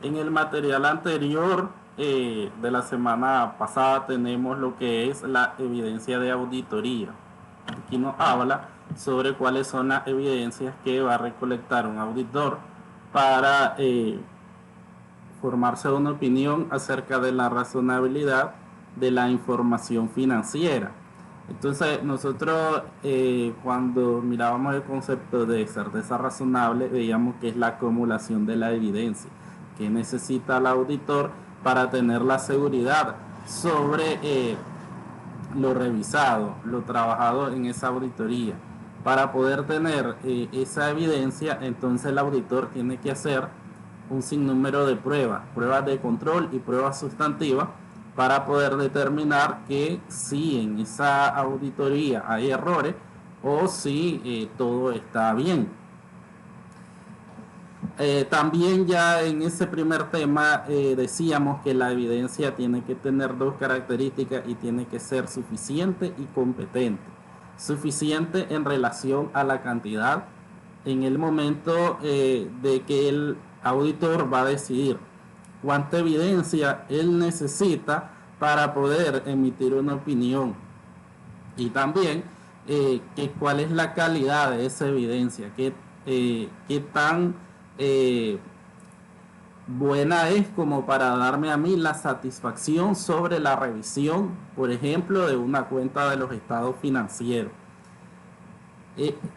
En el material anterior de la semana pasada tenemos lo que es la evidencia de auditoría. Aquí nos habla sobre cuáles son las evidencias que va a recolectar un auditor para formarse una opinión acerca de la razonabilidad de la información financiera. Entonces nosotros cuando mirábamos el concepto de certeza razonable veíamos que es la acumulación de la evidencia que necesita el auditor para tener la seguridad sobre lo revisado, lo trabajado en esa auditoría. Para poder tener esa evidencia, entonces el auditor tiene que hacer un sinnúmero de pruebas, pruebas de control y pruebas sustantivas, para poder determinar que si en esa auditoría hay errores o si todo está bien. También ya en ese primer tema decíamos que la evidencia tiene que tener dos características y tiene que ser suficiente y competente. Suficiente en relación a la cantidad en el momento de que el auditor va a decidir cuánta evidencia él necesita para poder emitir una opinión, y también cuál es la calidad de esa evidencia, qué tan eh, buena es como para darme a mí la satisfacción sobre la revisión, por ejemplo, de una cuenta de los estados financieros.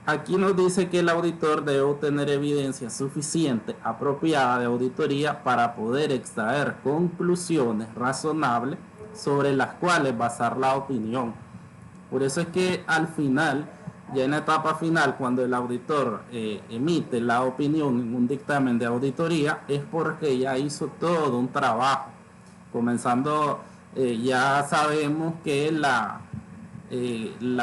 Aquí nos dice que el auditor debe obtener evidencia suficiente, apropiada de auditoría para poder extraer conclusiones razonables sobre las cuales basar la opinión. Por eso es que al final, ya en la etapa final, cuando el auditor emite la opinión en un dictamen de auditoría, es porque ya hizo todo un trabajo. Comenzando, ya sabemos que la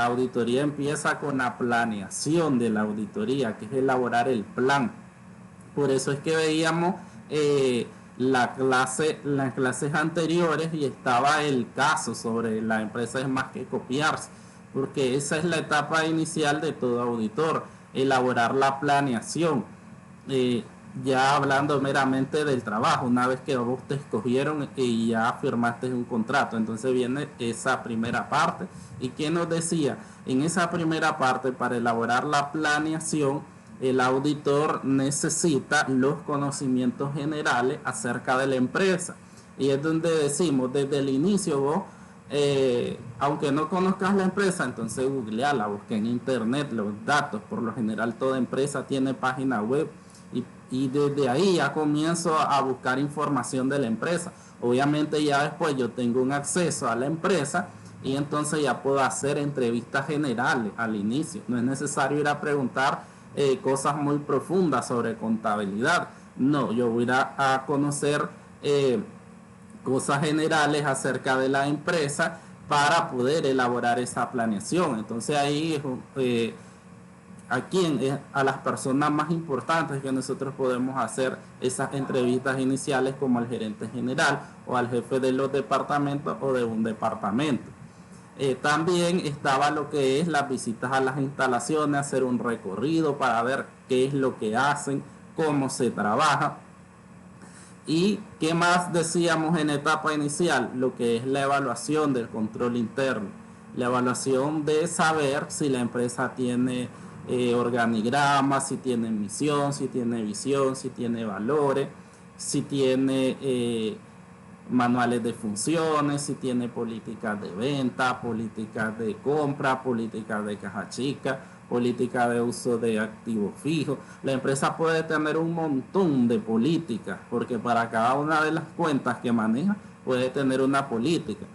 auditoría empieza con la planeación de la auditoría, que es elaborar el plan. Por eso es que veíamos las clases anteriores y estaba el caso sobre la empresa es más que copiarse, porque esa es la etapa inicial de todo auditor, elaborar la planeación. Eh, ya hablando meramente del trabajo, una vez que vos te escogieron y ya firmaste un contrato, entonces viene esa primera parte. ¿Y qué nos decía? En esa primera parte, para elaborar la planeación, el auditor necesita los conocimientos generales acerca de la empresa. Y es donde decimos, desde el inicio vos, aunque no conozcas la empresa, entonces googleala, busca en internet los datos. Por lo general toda empresa tiene página web y desde ahí ya comienzo a buscar información de la empresa. Obviamente ya después yo tengo un acceso a la empresa y entonces ya puedo hacer entrevistas generales al inicio. No es necesario ir a preguntar cosas muy profundas sobre contabilidad. No, yo voy a conocer cosas generales acerca de la empresa para poder elaborar esa planeación. Entonces ahí a las personas más importantes que nosotros podemos hacer esas entrevistas iniciales, como al gerente general o al jefe de los departamentos o de un departamento. También estaba lo que es las visitas a las instalaciones, hacer un recorrido para ver qué es lo que hacen, cómo se trabaja. ¿Y qué más decíamos en etapa inicial? Lo que es la evaluación del control interno. La evaluación de saber si la empresa tiene organigrama, si tiene misión, si tiene visión, si tiene valores, si tiene manuales de funciones, si tiene políticas de venta, políticas de compra, políticas de caja chica, política de uso de activos fijos. La empresa puede tener un montón de políticas, porque para cada una de las cuentas que maneja puede tener una política.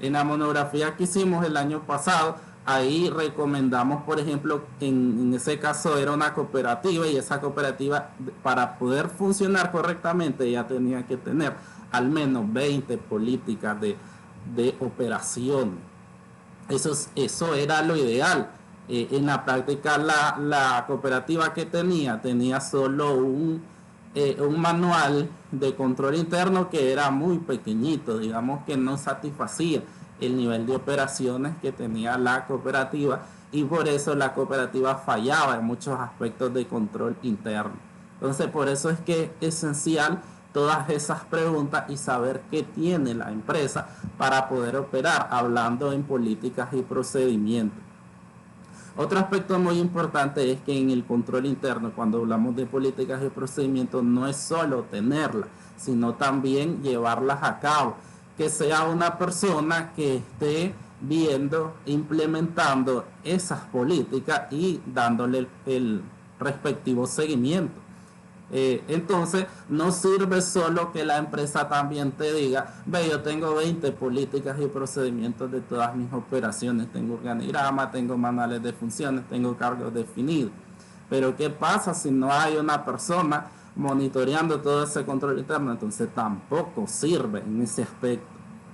En la monografía que hicimos el año pasado, ahí recomendamos, por ejemplo, en ese caso era una cooperativa, y esa cooperativa, para poder funcionar correctamente, ya tenía que tener al menos 20 políticas de operación. Eso era lo ideal. En la práctica la cooperativa que tenía solo un manual de control interno que era muy pequeñito, digamos que no satisfacía el nivel de operaciones que tenía la cooperativa, y por eso la cooperativa fallaba en muchos aspectos de control interno. Entonces por eso es que es esencial todas esas preguntas y saber qué tiene la empresa para poder operar, hablando en políticas y procedimientos. Otro aspecto muy importante es que en el control interno, cuando hablamos de políticas y procedimientos, no es solo tenerlas, sino también llevarlas a cabo. Que sea una persona que esté viendo, implementando esas políticas y dándole el respectivo seguimiento. Entonces, no sirve solo que la empresa también te diga, ve, yo tengo 20 políticas y procedimientos de todas mis operaciones, tengo organigrama, tengo manuales de funciones, tengo cargos definidos. Pero ¿qué pasa si no hay una persona monitoreando todo ese control interno? Entonces tampoco sirve en ese aspecto.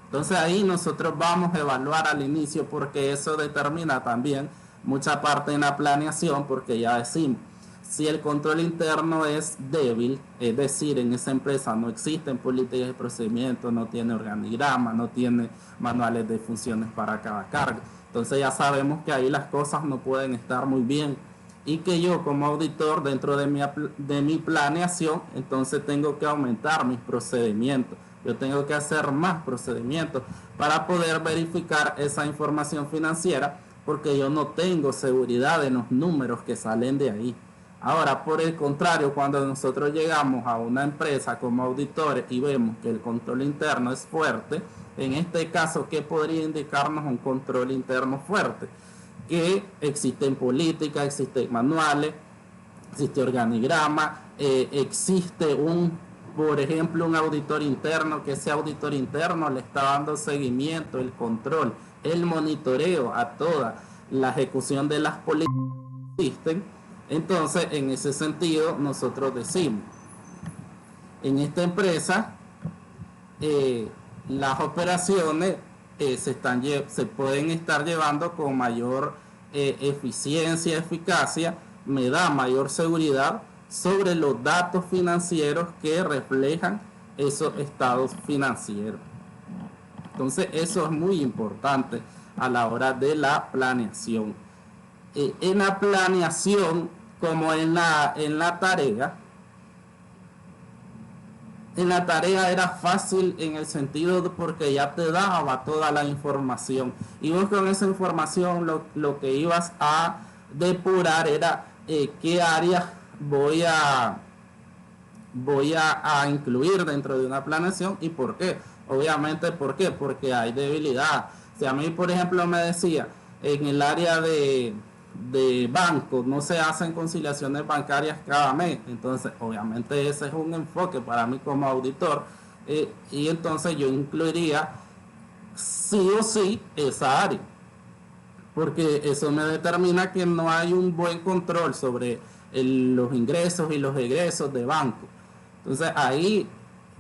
Entonces ahí nosotros vamos a evaluar al inicio, porque eso determina también mucha parte en la planeación, porque ya decimos, si el control interno es débil, es decir, en esa empresa no existen políticas y procedimientos, no tiene organigrama, no tiene manuales de funciones para cada cargo, entonces ya sabemos que ahí las cosas no pueden estar muy bien, y que yo como auditor, dentro de mi planeación, entonces tengo que aumentar mis procedimientos. Yo tengo que hacer más procedimientos para poder verificar esa información financiera, porque yo no tengo seguridad en los números que salen de ahí. Ahora, por el contrario, cuando nosotros llegamos a una empresa como auditores y vemos que el control interno es fuerte, en este caso, ¿qué podría indicarnos un control interno fuerte? Que existen políticas, existen manuales, existe organigrama, existe por ejemplo, un auditor interno, que ese auditor interno le está dando seguimiento, el control, el monitoreo a toda la ejecución de las políticas que existen. Entonces, en ese sentido, nosotros decimos, en esta empresa, las operaciones se pueden estar llevando con mayor eficiencia, eficacia, me da mayor seguridad sobre los datos financieros que reflejan esos estados financieros. Entonces, eso es muy importante a la hora de la planeación. En la planeación, como en la tarea, era fácil en el sentido de porque ya te daba toda la información, y vos con esa información lo que ibas a depurar era qué áreas voy a incluir dentro de una planeación y por qué. Obviamente, ¿por qué? Porque hay debilidad. Si a mí, por ejemplo, me decía, en el área de bancos no se hacen conciliaciones bancarias cada mes, entonces obviamente ese es un enfoque para mí como auditor, y entonces yo incluiría sí o sí esa área, porque eso me determina que no hay un buen control sobre los ingresos y los egresos de banco. Entonces ahí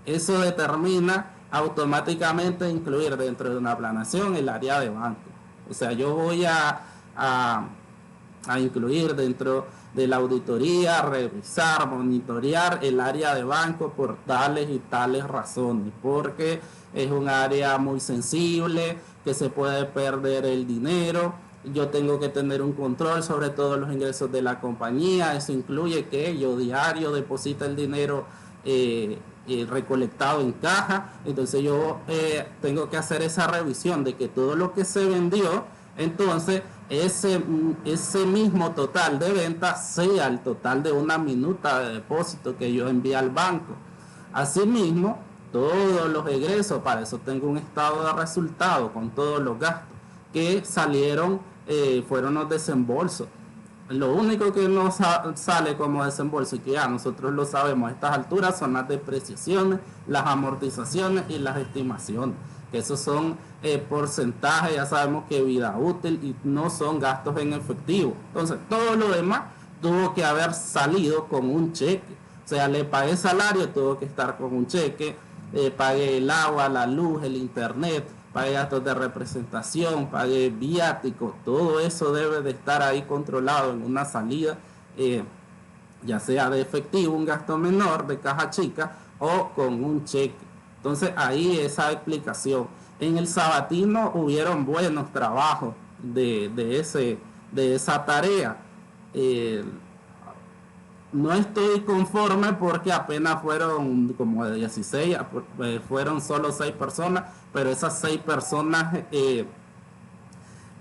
eso determina automáticamente incluir dentro de una planeación el área de banco. O sea, yo voy a incluir dentro de la auditoría, revisar, monitorear el área de banco por tales y tales razones, porque es un área muy sensible, que se puede perder el dinero. Yo tengo que tener un control sobre todos los ingresos de la compañía. Eso incluye que yo diario deposito el dinero recolectado en caja. Entonces yo tengo que hacer esa revisión de que todo lo que se vendió, entonces ese mismo total de ventas sea el total de una minuta de depósito que yo envié al banco. Asimismo, todos los egresos, para eso tengo un estado de resultado con todos los gastos que salieron, fueron los desembolsos. Lo único que no sale como desembolso, y que ya nosotros lo sabemos a estas alturas, son las depreciaciones, las amortizaciones y las estimaciones, que esos son porcentajes, ya sabemos que vida útil, y no son gastos en efectivo. Entonces todo lo demás tuvo que haber salido con un cheque. O sea, le pagué salario, tuvo que estar con un cheque, pagué el agua, la luz, el internet, pagué gastos de representación, pagué viáticos, todo eso debe de estar ahí controlado en una salida, ya sea de efectivo, un gasto menor, de caja chica, o con un cheque. Entonces ahí esa explicación. En el sabatino hubieron buenos trabajos de esa tarea. no estoy conforme porque apenas fueron como de 16, fueron solo 6 personas, pero esas 6 personas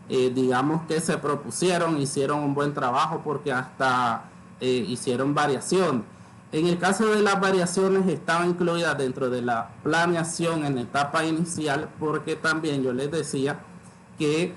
digamos que se propusieron, hicieron un buen trabajo porque hasta hicieron variaciones. En el caso de las variaciones estaban incluidas dentro de la planeación en etapa inicial, porque también yo les decía que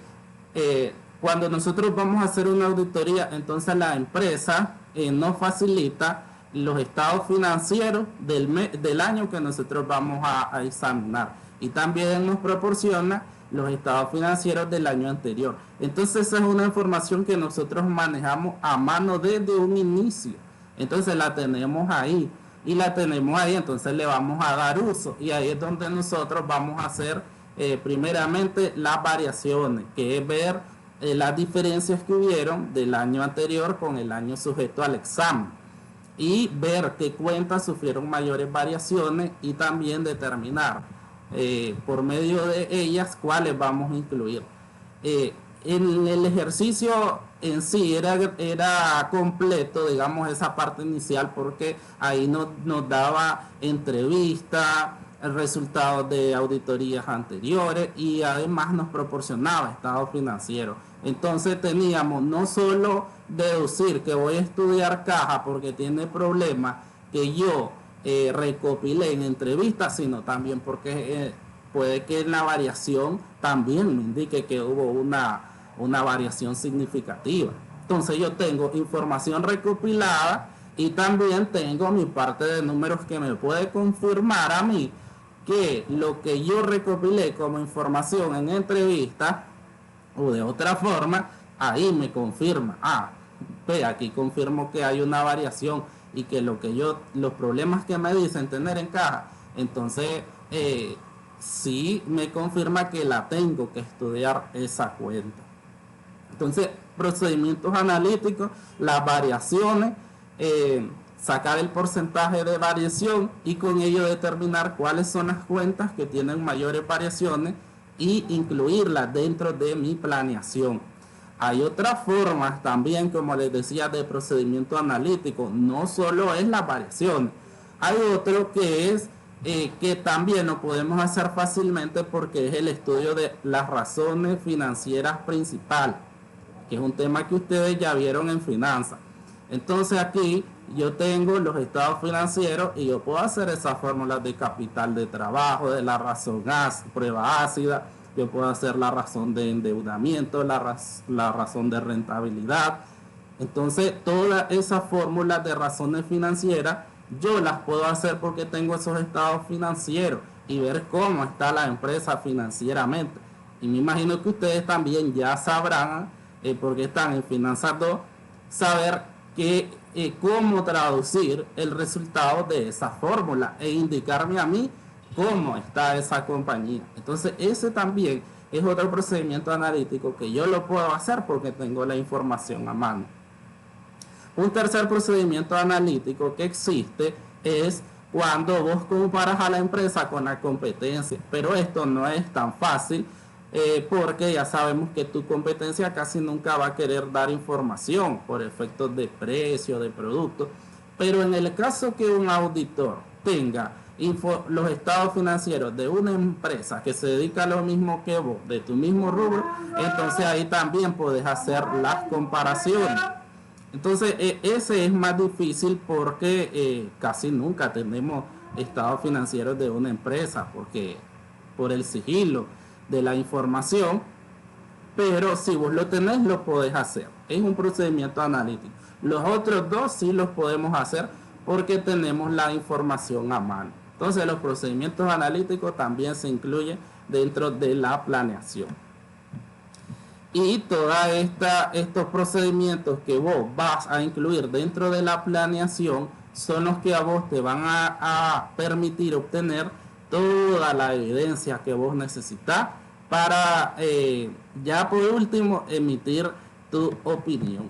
cuando nosotros vamos a hacer una auditoría, entonces la empresa nos facilita los estados financieros del año que nosotros vamos a examinar, y también nos proporciona los estados financieros del año anterior. Entonces esa es una información que nosotros manejamos a mano desde un inicio. Entonces la tenemos ahí, y la tenemos ahí, entonces le vamos a dar uso, y ahí es donde nosotros vamos a hacer primeramente las variaciones, que es ver las diferencias que hubieron del año anterior con el año sujeto al examen, y ver qué cuentas sufrieron mayores variaciones, y también determinar por medio de ellas cuáles vamos a incluir. En el ejercicio en sí era completo, digamos, esa parte inicial, porque ahí nos daba entrevistas, resultados de auditorías anteriores, y además nos proporcionaba estados financieros. Entonces teníamos no solo deducir que voy a estudiar caja porque tiene problemas que yo recopilé en entrevistas, sino también porque puede que en la variación también me indique que hubo una variación significativa. Entonces yo tengo información recopilada, y también tengo mi parte de números que me puede confirmar a mí que lo que yo recopilé como información en entrevista o de otra forma, ahí me confirma, aquí confirmo que hay una variación, y que los problemas que me dicen tener en caja, entonces sí me confirma que la tengo que estudiar esa cuenta. Entonces, procedimientos analíticos, las variaciones, sacar el porcentaje de variación, y con ello determinar cuáles son las cuentas que tienen mayores variaciones y incluirlas dentro de mi planeación. Hay otras formas también, como les decía, de procedimiento analítico. No solo es la variación. Hay otro que es que también lo podemos hacer fácilmente, porque es el estudio de las razones financieras principales, que es un tema que ustedes ya vieron en finanzas. Entonces aquí yo tengo los estados financieros, y yo puedo hacer esas fórmulas de capital de trabajo, de la razón prueba ácida. Yo puedo hacer la razón de endeudamiento, la razón de rentabilidad. Entonces, todas esas fórmulas de razones financieras yo las puedo hacer porque tengo esos estados financieros, y ver cómo está la empresa financieramente. Y me imagino que ustedes también ya sabrán, porque están en Finanzas 2, saber cómo traducir el resultado de esa fórmula e indicarme a mí cómo está esa compañía. Entonces ese también es otro procedimiento analítico que yo lo puedo hacer porque tengo la información a mano. Un tercer procedimiento analítico que existe es cuando vos comparas a la empresa con la competencia, pero esto no es tan fácil porque ya sabemos que tu competencia casi nunca va a querer dar información por efectos de precio, de producto. Pero en el caso que un auditor tenga los estados financieros de una empresa que se dedica a lo mismo que vos, de tu mismo rubro, entonces ahí también puedes hacer las comparaciones. Entonces ese es más difícil porque casi nunca tenemos estados financieros de una empresa, porque por el sigilo de la información, pero si vos lo tenés, lo podés hacer. Es un procedimiento analítico. Los otros dos sí los podemos hacer porque tenemos la información a mano. Entonces los procedimientos analíticos también se incluyen dentro de la planeación. Y todos estos procedimientos que vos vas a incluir dentro de la planeación son los que a vos te van a permitir obtener toda la evidencia que vos necesitas para ya por último emitir tu opinión.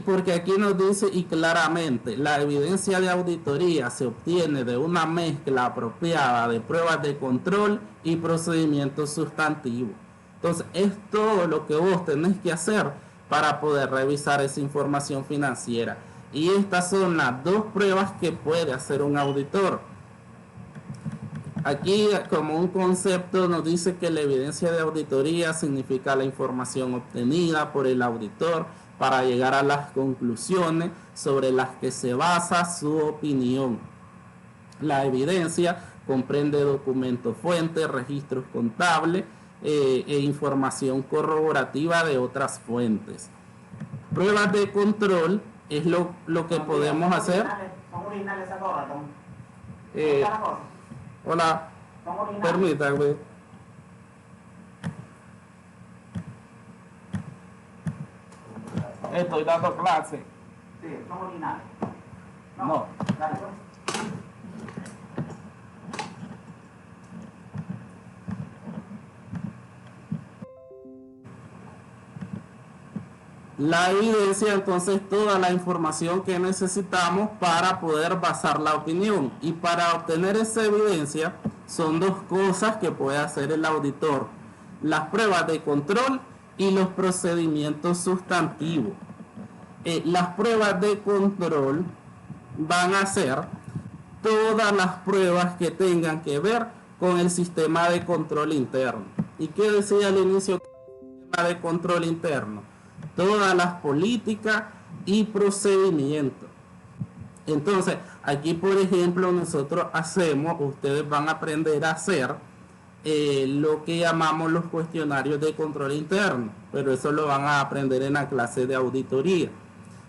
Porque aquí nos dice y claramente, la evidencia de auditoría se obtiene de una mezcla apropiada de pruebas de control y procedimientos sustantivos. Entonces es todo lo que vos tenés que hacer para poder revisar esa información financiera. Y estas son las dos pruebas que puede hacer un auditor. Aquí, como un concepto, nos dice que la evidencia de auditoría significa la información obtenida por el auditor para llegar a las conclusiones sobre las que se basa su opinión. La evidencia comprende documentos fuentes, registros contables e información corroborativa de otras fuentes. Pruebas de control es lo que podemos hacer. ¿Son originales esa gorra, Tom? Hola, permítame. Estoy dando clase. Sí, son originales. No. Dale, pues. La evidencia, entonces, toda la información que necesitamos para poder basar la opinión. Y para obtener esa evidencia son dos cosas que puede hacer el auditor: las pruebas de control y los procedimientos sustantivos. Las pruebas de control van a ser todas las pruebas que tengan que ver con el sistema de control interno. ¿Y qué decía al inicio del sistema de control interno? Todas las políticas y procedimientos. Entonces, aquí, por ejemplo, nosotros ustedes van a aprender a hacer lo que llamamos los cuestionarios de control interno, pero eso lo van a aprender en la clase de auditoría,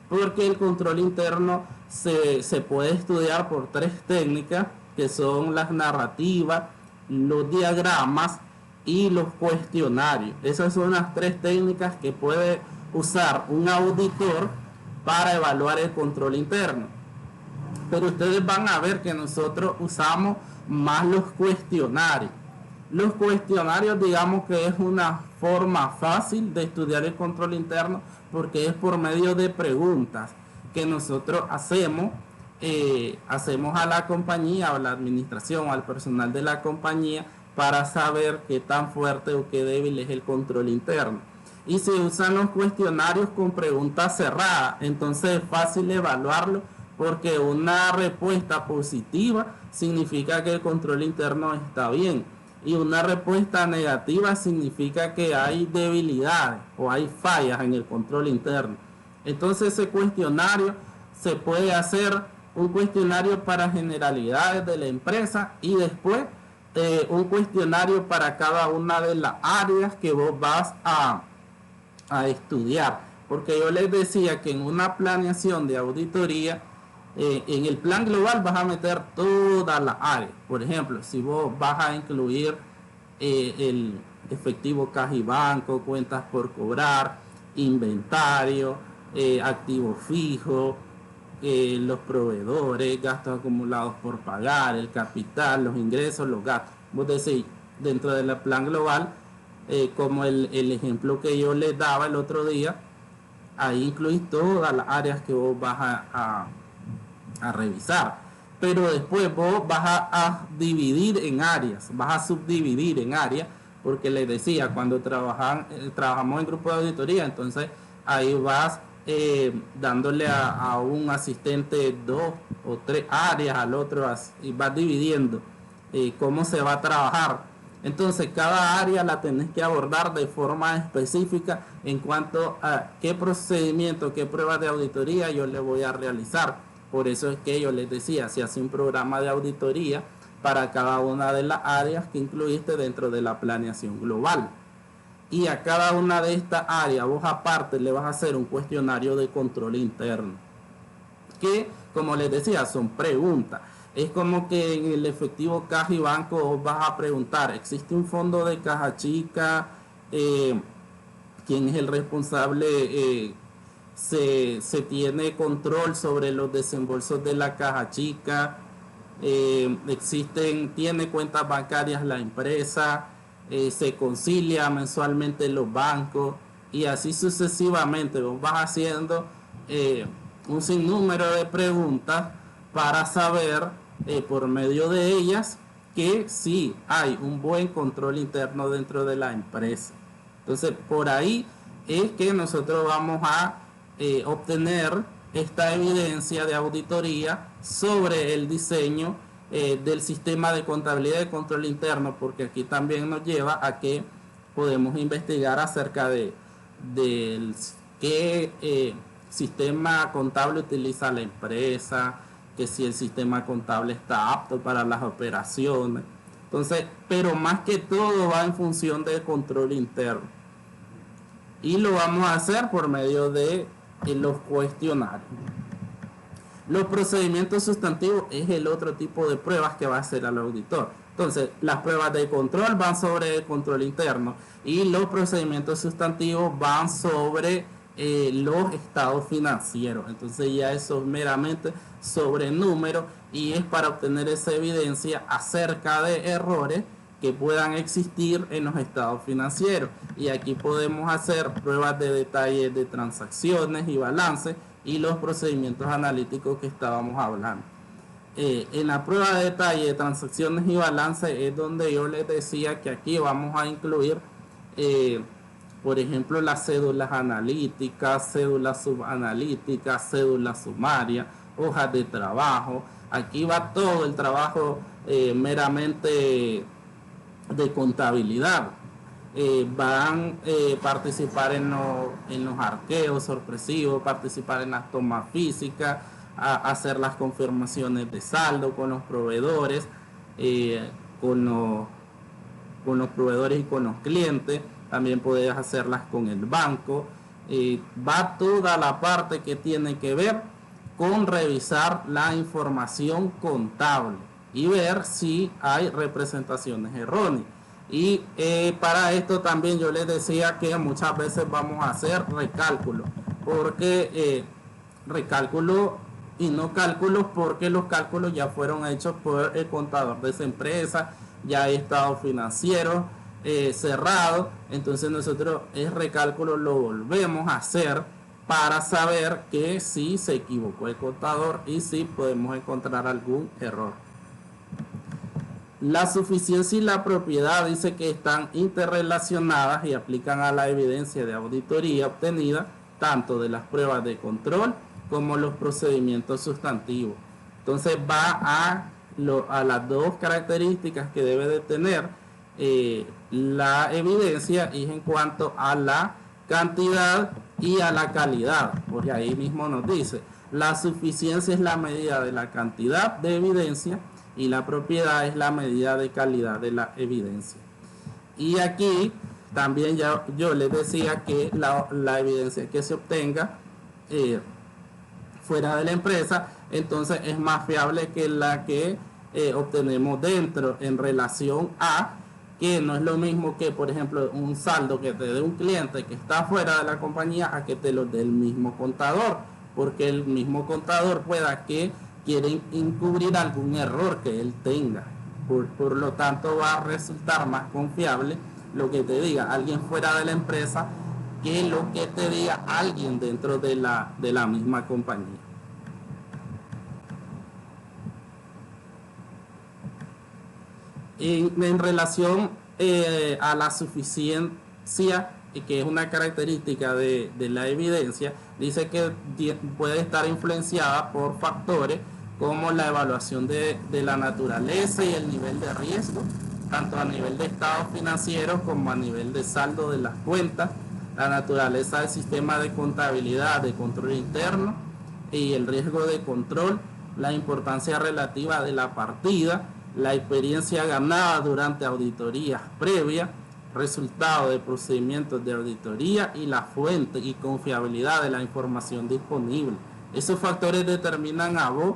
porque el control interno se puede estudiar por tres técnicas, que son las narrativas, los diagramas y los cuestionarios. Esas son las tres técnicas que puede usar un auditor para evaluar el control interno. Pero ustedes van a ver que nosotros usamos más los cuestionarios. Los cuestionarios, digamos que es una forma fácil de estudiar el control interno, porque es por medio de preguntas que nosotros hacemos a la compañía, o a la administración, o al personal de la compañía, para saber qué tan fuerte o qué débil es el control interno. Y se usan los cuestionarios con preguntas cerradas, entonces es fácil evaluarlo, porque una respuesta positiva significa que el control interno está bien, y una respuesta negativa significa que hay debilidades o hay fallas en el control interno. Entonces ese cuestionario se puede hacer un cuestionario para generalidades de la empresa, y después un cuestionario para cada una de las áreas que vos vas a estudiar, porque yo les decía que en una planeación de auditoría, en el plan global vas a meter todas las áreas. Por ejemplo, si vos vas a incluir el efectivo caja y banco, cuentas por cobrar, inventario, activo fijo, los proveedores, gastos acumulados por pagar, el capital, los ingresos, los gastos. Vos decís, dentro del plan global, como el ejemplo que yo les daba el otro día, ahí incluís todas las áreas que vos vas a revisar. Pero después vos vas a dividir en áreas, vas a subdividir en áreas, porque les decía, cuando trabajamos en grupo de auditoría, entonces ahí vas dándole a un asistente 2 o 3 áreas, al otro, y vas dividiendo cómo se va a trabajar. Entonces cada área la tenés que abordar de forma específica en cuanto a qué procedimiento, qué pruebas de auditoría yo le voy a realizar. Por eso es que yo les decía, se hace un programa de auditoría para cada una de las áreas que incluiste dentro de la planeación global. Y a cada una de estas áreas vos aparte le vas a hacer un cuestionario de control interno, que, como les decía, son preguntas. Es como que en el efectivo caja y banco vos vas a preguntar: ¿existe un fondo de caja chica? ¿Quién es el responsable? Se tiene control sobre los desembolsos de la caja chica. Tiene cuentas bancarias la empresa. Se concilia mensualmente los bancos, y así sucesivamente. Vos vas haciendo un sinnúmero de preguntas para saber por medio de ellas que sí hay un buen control interno dentro de la empresa. Entonces, por ahí es que nosotros vamos a obtener esta evidencia de auditoría sobre el diseño del sistema de contabilidad y control interno, porque aquí también nos lleva a que podemos investigar acerca de qué sistema contable utiliza la empresa, que si el sistema contable está apto para las operaciones. Entonces, pero más que todo va en función del control interno. Y lo vamos a hacer por medio de los cuestionarios. Los procedimientos sustantivos es el otro tipo de pruebas que va a hacer el auditor. Entonces, las pruebas de control van sobre el control interno y los procedimientos sustantivos van sobre los estados financieros. Entonces ya eso es meramente sobre números y es para obtener esa evidencia acerca de errores que puedan existir en los estados financieros. Y aquí podemos hacer pruebas de detalle de transacciones y balances y los procedimientos analíticos que estábamos hablando. En la prueba de detalle de transacciones y balances es donde yo les decía que aquí vamos a incluir por ejemplo, las cédulas analíticas, cédulas subanalíticas, cédulas sumarias, hojas de trabajo. Aquí va todo el trabajo meramente de contabilidad. Van a participar en los arqueos sorpresivos, participar en las tomas físicas, hacer las confirmaciones de saldo con los proveedores, con los proveedores y con los clientes. También puedes hacerlas con el banco. Va toda la parte que tiene que ver con revisar la información contable y ver si hay representaciones erróneas. Y para esto también yo les decía que muchas veces vamos a hacer recálculos, porque recálculo y no cálculos, porque los cálculos ya fueron hechos por el contador de esa empresa, ya hay estado financiero cerrado. Entonces nosotros el recálculo lo volvemos a hacer para saber que si se equivocó el contador y si podemos encontrar algún error. La suficiencia y la propiedad dice que están interrelacionadas y aplican a la evidencia de auditoría obtenida tanto de las pruebas de control como los procedimientos sustantivos. Entonces va a las dos características que debe de tener la evidencia, y en cuanto a la cantidad y a la calidad, porque ahí mismo nos dice la suficiencia es la medida de la cantidad de evidencia y la propiedad es la medida de calidad de la evidencia. Y aquí también ya yo les decía que la evidencia que se obtenga fuera de la empresa entonces es más fiable que la que obtenemos dentro, en relación a que no es lo mismo que, por ejemplo, un saldo que te dé un cliente que está fuera de la compañía a que te lo dé el mismo contador, porque el mismo contador pueda que quieren encubrir algún error que él tenga. Por lo tanto va a resultar más confiable lo que te diga alguien fuera de la empresa que lo que te diga alguien dentro de la misma compañía. En relación a la suficiencia, que es una característica de la evidencia, dice que puede estar influenciada por factores como la evaluación de la naturaleza y el nivel de riesgo, tanto a nivel de estado financiero como a nivel de saldo de las cuentas, la naturaleza del sistema de contabilidad, de control interno y el riesgo de control, la importancia relativa de la partida, la experiencia ganada durante auditorías previas, resultado de procedimientos de auditoría y la fuente y confiabilidad de la información disponible. Esos factores determinan a vos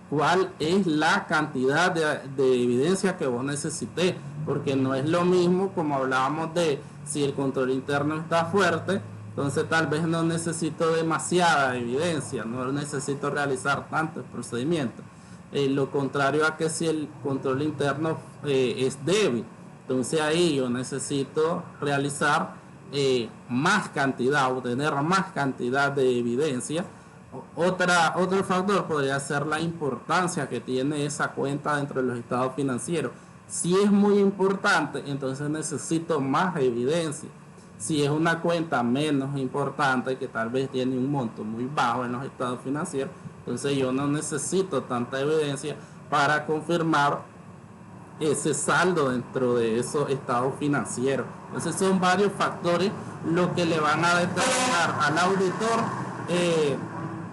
cuál es la cantidad de evidencia que vos necesites, porque no es lo mismo, como hablábamos de si el control interno está fuerte, entonces tal vez no necesito demasiada evidencia, no necesito realizar tantos procedimientos. Lo contrario a que si el control interno es débil, entonces ahí yo necesito realizar más cantidad, obtener más cantidad de evidencia. Otro factor podría ser la importancia que tiene esa cuenta dentro de los estados financieros. Si es muy importante, entonces necesito más evidencia. Si es una cuenta menos importante, que tal vez tiene un monto muy bajo en los estados financieros, entonces yo no necesito tanta evidencia para confirmar ese saldo dentro de esos estados financieros. Entonces son varios factores lo que le van a determinar al auditor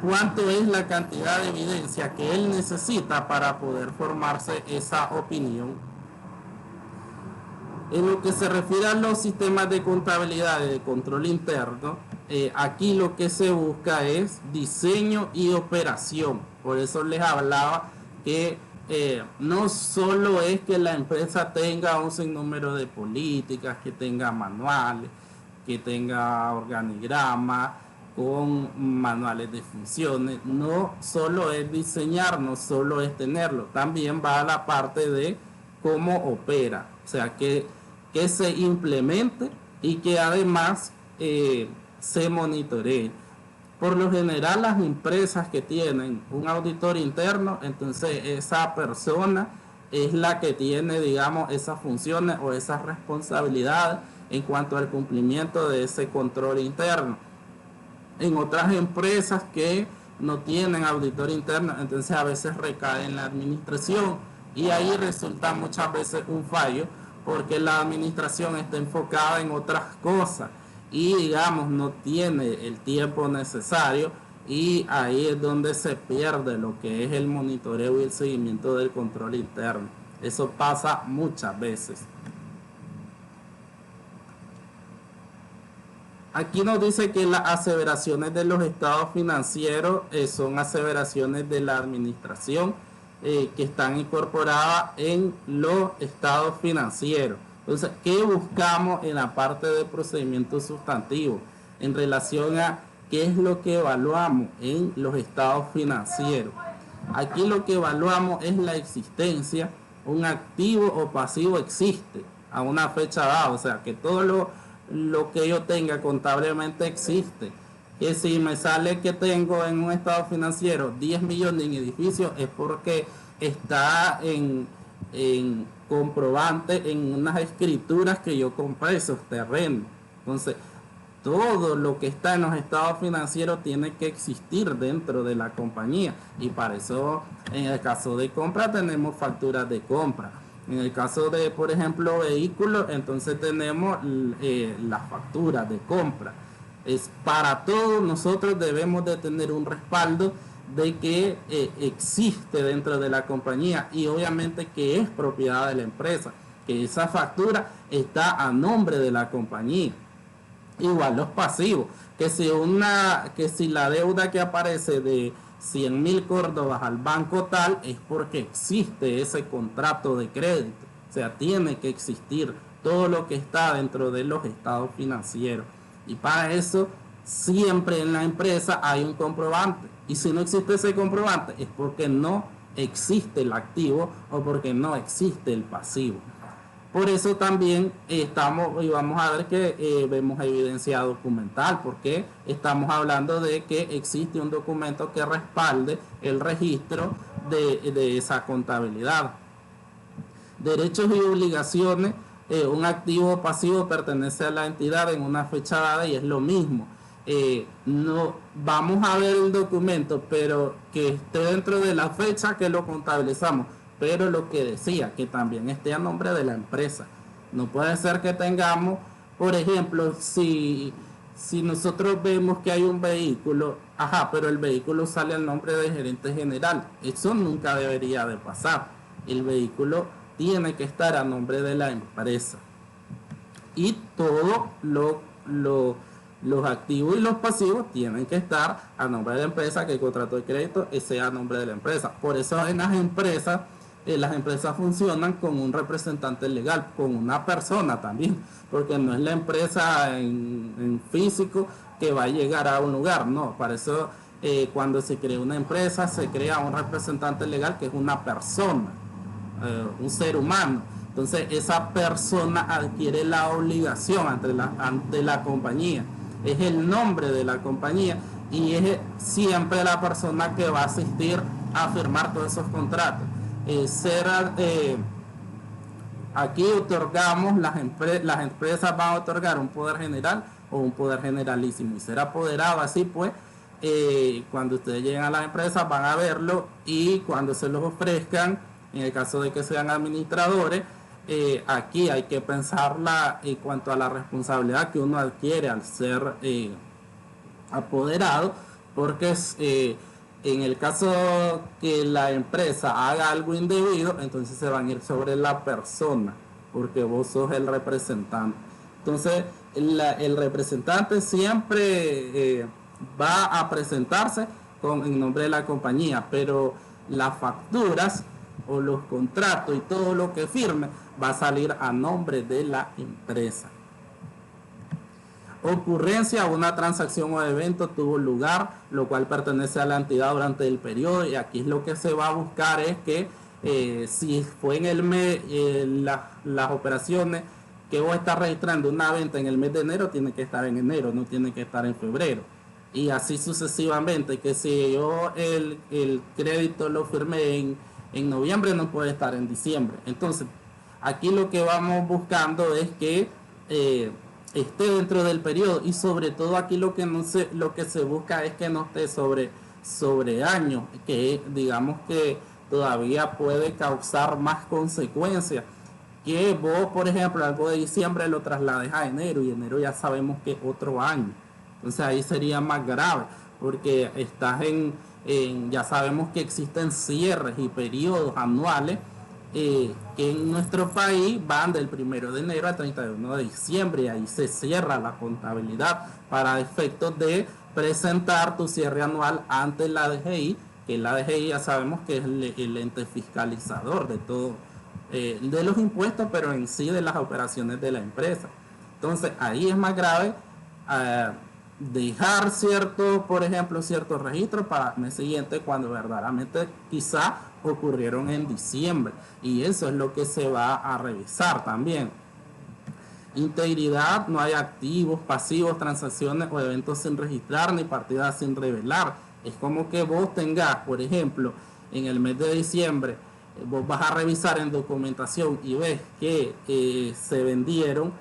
cuánto es la cantidad de evidencia que él necesita para poder formarse esa opinión. En lo que se refiere a los sistemas de contabilidad y de control interno, aquí lo que se busca es diseño y operación. Por eso les hablaba que no solo es que la empresa tenga un sinnúmero de políticas, que tenga manuales, que tenga organigramas con manuales de funciones. No solo es diseñar, no solo es tenerlo, también va a la parte de cómo opera, o sea, que se implemente y que además se monitoree. Por lo general, las empresas que tienen un auditor interno, entonces esa persona es la que tiene, digamos, esas funciones o esas responsabilidades en cuanto al cumplimiento de ese control interno. En otras empresas que no tienen auditor interno, entonces a veces recae en la administración y ahí resulta muchas veces un fallo porque la administración está enfocada en otras cosas y digamos no tiene el tiempo necesario, y ahí es donde se pierde lo que es el monitoreo y el seguimiento del control interno. Eso pasa muchas veces. Aquí nos dice que las aseveraciones de los estados financieros son aseveraciones de la administración que están incorporadas en los estados financieros. Entonces, ¿qué buscamos en la parte de procedimiento sustantivo en relación a qué es lo que evaluamos en los estados financieros? Aquí lo que evaluamos es la existencia, un activo o pasivo existe a una fecha dada, o sea, que todo lo que yo tenga contablemente existe. Que si me sale que tengo en un estado financiero 10 millones en edificios, es porque está en comprobante en unas escrituras que yo compré esos terrenos. Entonces, todo lo que está en los estados financieros tiene que existir dentro de la compañía, y para eso en el caso de compra tenemos facturas de compra. En el caso de, por ejemplo, vehículos, entonces tenemos las facturas de compra. Es para todo, nosotros debemos de tener un respaldo de que existe dentro de la compañía y obviamente que es propiedad de la empresa, que esa factura está a nombre de la compañía. Igual los pasivos, que si la deuda que aparece de 100.000 córdobas al banco tal, es porque existe ese contrato de crédito. O sea, tiene que existir todo lo que está dentro de los estados financieros. Y para eso, siempre en la empresa hay un comprobante. Y si no existe ese comprobante, es porque no existe el activo o porque no existe el pasivo. Por eso también vamos a ver que vemos evidencia documental, porque estamos hablando de que existe un documento que respalde el registro de esa contabilidad. Derechos y obligaciones, un activo o pasivo pertenece a la entidad en una fecha dada y es lo mismo. No vamos a ver el documento, pero que esté dentro de la fecha que lo contabilizamos. Pero lo que decía, que también esté a nombre de la empresa. No puede ser que tengamos, por ejemplo, si nosotros vemos que hay un vehículo, pero el vehículo sale al nombre del gerente general. Eso nunca debería de pasar. El vehículo tiene que estar a nombre de la empresa. Y todo los activos y los pasivos tienen que estar a nombre de la empresa, que el contrato de crédito sea a nombre de la empresa. Por eso en las empresas funcionan con un representante legal, con una persona también, porque no es la empresa en físico que va a llegar a un lugar, no. Para eso cuando se crea una empresa se crea un representante legal que es una persona, un ser humano. Entonces esa persona adquiere la obligación ante la compañía, es el nombre de la compañía y es siempre la persona que va a asistir a firmar todos esos contratos. aquí otorgamos, las empresas van a otorgar un poder general o un poder generalísimo y ser apoderado. Así pues, cuando ustedes lleguen a las empresas van a verlo, y cuando se los ofrezcan, en el caso de que sean administradores, aquí hay que pensarla en cuanto a la responsabilidad que uno adquiere al ser apoderado, porque en el caso que la empresa haga algo indebido, entonces se van a ir sobre la persona, porque vos sos el representante. Entonces el representante siempre va a presentarse en nombre de la compañía, pero las facturas o los contratos y todo lo que firme va a salir a nombre de la empresa. Ocurrencia: una transacción o evento tuvo lugar, lo cual pertenece a la entidad durante el periodo, y aquí lo que se va a buscar es que si fue en el mes, las operaciones que vos estás registrando una venta en el mes de enero, tiene que estar en enero, no tiene que estar en febrero, y así sucesivamente, que si yo el crédito lo firmé en noviembre, no puede estar en diciembre. Entonces aquí lo que vamos buscando es que esté dentro del periodo, y sobre todo aquí lo que se busca es que no esté sobre años, que digamos que todavía puede causar más consecuencias, que vos, por ejemplo, algo de diciembre lo traslades a enero, y enero ya sabemos que es otro año. Entonces ahí sería más grave, porque estás ya sabemos que existen cierres y periodos anuales que en nuestro país van del 1 de enero al 31 de diciembre, y ahí se cierra la contabilidad para efectos de presentar tu cierre anual ante la DGI, que la DGI ya sabemos que es el ente fiscalizador de todo, de los impuestos, pero en sí de las operaciones de la empresa. Entonces ahí es más grave dejar por ejemplo, ciertos registros para el mes siguiente, cuando verdaderamente quizá ocurrieron en diciembre, y eso es lo que se va a revisar también. Integridad: no hay activos, pasivos, transacciones o eventos sin registrar, ni partidas sin revelar. Es como que vos tengas, por ejemplo, en el mes de diciembre, vos vas a revisar en documentación y ves que se vendieron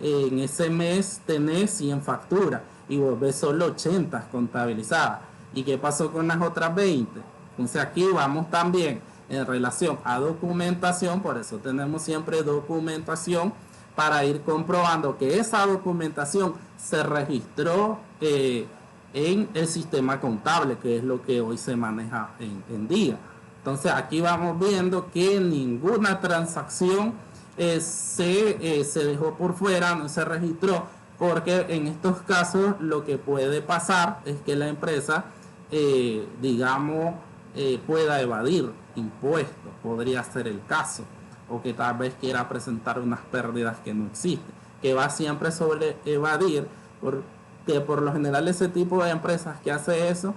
en ese mes, tenés 100 facturas y vos ves solo 80 contabilizadas. ¿Y qué pasó con las otras 20? Entonces aquí vamos también en relación a documentación, por eso tenemos siempre documentación, para ir comprobando que esa documentación se registró en el sistema contable, que es lo que hoy se maneja en día. Entonces aquí vamos viendo que ninguna transacción se dejó por fuera, no se registró, porque en estos casos lo que puede pasar es que la empresa pueda evadir impuestos, podría ser el caso, o que tal vez quiera presentar unas pérdidas que no existen, que va siempre sobre evadir, porque por lo general ese tipo de empresas que hace eso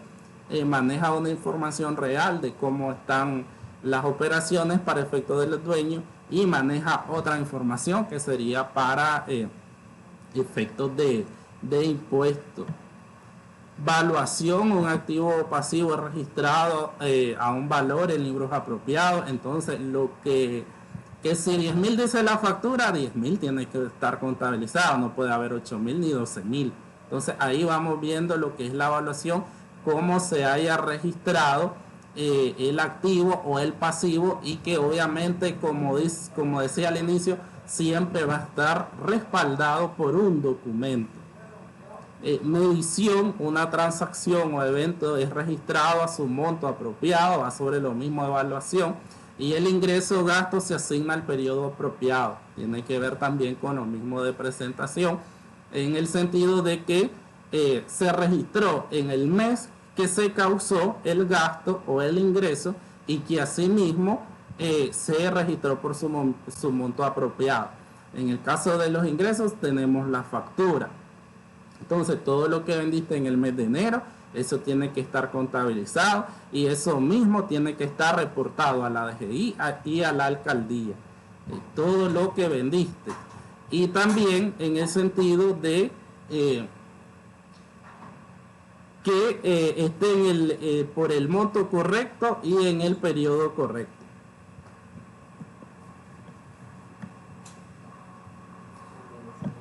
maneja una información real de cómo están las operaciones para efecto del dueño, y maneja otra información que sería para efectos de impuestos. Valuación: un activo o pasivo registrado a un valor en libros apropiados. Entonces que si 10.000 dice la factura, 10.000 tiene que estar contabilizado, no puede haber 8.000 ni 12.000. Entonces ahí vamos viendo lo que es la evaluación, cómo se haya registrado el activo o el pasivo, y que obviamente, como decía al inicio, siempre va a estar respaldado por un documento. Medición: una transacción o evento es registrado a su monto apropiado, va sobre lo mismo de evaluación, y el ingreso o gasto se asigna al periodo apropiado. Tiene que ver también con lo mismo de presentación, en el sentido de que se registró en el mes que se causó el gasto o el ingreso, y que asimismo se registró por su monto apropiado. En el caso de los ingresos tenemos la factura. Entonces todo lo que vendiste en el mes de enero, eso tiene que estar contabilizado, y eso mismo tiene que estar reportado a la DGI y a la alcaldía, todo lo que vendiste. Y también en el sentido de que esté por el monto correcto y en el periodo correcto.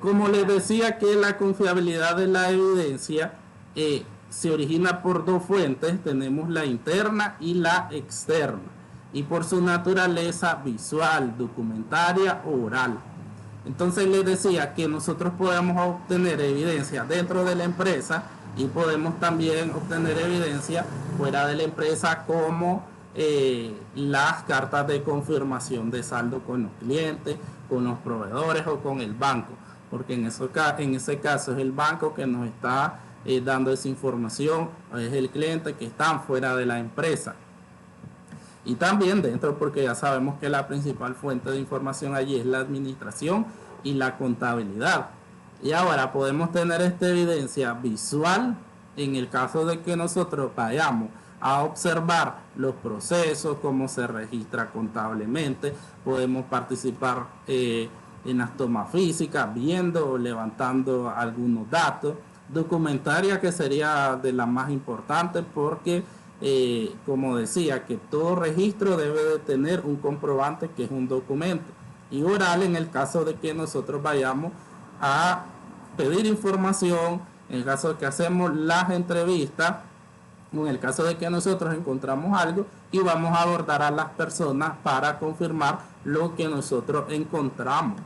Como les decía que la confiabilidad de la evidencia se origina por dos fuentes, tenemos la interna y la externa, y por su naturaleza visual, documentaria o oral. Entonces les decía que nosotros podemos obtener evidencia dentro de la empresa y podemos también obtener evidencia fuera de la empresa, como las cartas de confirmación de saldo con los clientes, con los proveedores o con el banco, porque en ese caso es el banco que nos está dando esa información, es el cliente que está fuera de la empresa. Y también dentro, porque ya sabemos que la principal fuente de información allí es la administración y la contabilidad. Y ahora podemos tener esta evidencia visual en el caso de que nosotros vayamos a observar los procesos, cómo se registra contablemente. Podemos participar en las tomas físicas, viendo o levantando algunos datos. Documentaria, que sería de la más importante, porque como decía, que todo registro debe de tener un comprobante, que es un documento. Y oral, en el caso de que nosotros vayamos a pedir información, en el caso de que hacemos las entrevistas, o en el caso de que nosotros encontramos algo y vamos a abordar a las personas para confirmar lo que nosotros encontramos.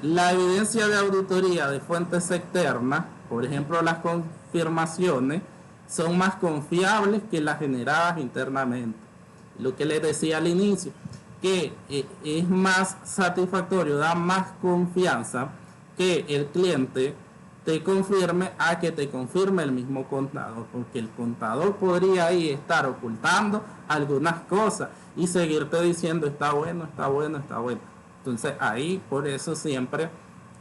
La evidencia de auditoría de fuentes externas, por ejemplo las confirmaciones, son más confiables que las generadas internamente. Lo que les decía al inicio, que es más satisfactorio, da más confianza que el cliente te confirme a que te confirme el mismo contador, porque el contador podría ahí estar ocultando algunas cosas y seguirte diciendo está bueno, está bueno, está bueno. Entonces ahí, por eso siempre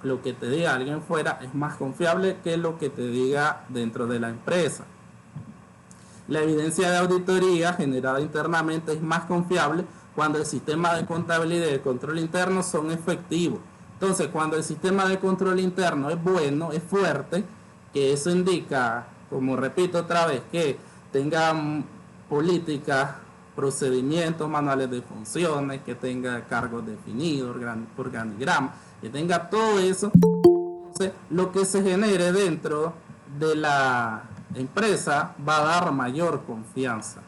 lo que te diga alguien fuera es más confiable que lo que te diga dentro de la empresa. La evidencia de auditoría generada internamente es más confiable cuando el sistema de contabilidad y de control interno son efectivos. Entonces, cuando el sistema de control interno es bueno, es fuerte, que eso indica, como repito otra vez, que tenga políticas, procedimientos, manuales de funciones, que tenga cargos definidos, organigrama, que tenga todo eso. Entonces, lo que se genere dentro de la empresa va a dar mayor confianza.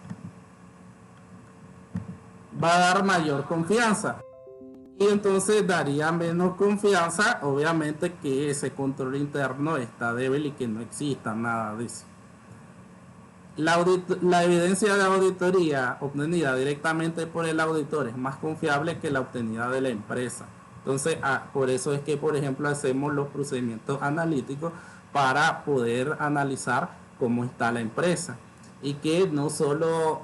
Va a dar mayor confianza. Y entonces daría menos confianza, obviamente, que ese control interno está débil y que no exista nada de eso. La evidencia de auditoría obtenida directamente por el auditor es más confiable que la obtenida de la empresa. Entonces, por eso es que, por ejemplo, hacemos los procedimientos analíticos para poder analizar cómo está la empresa. Y que no solo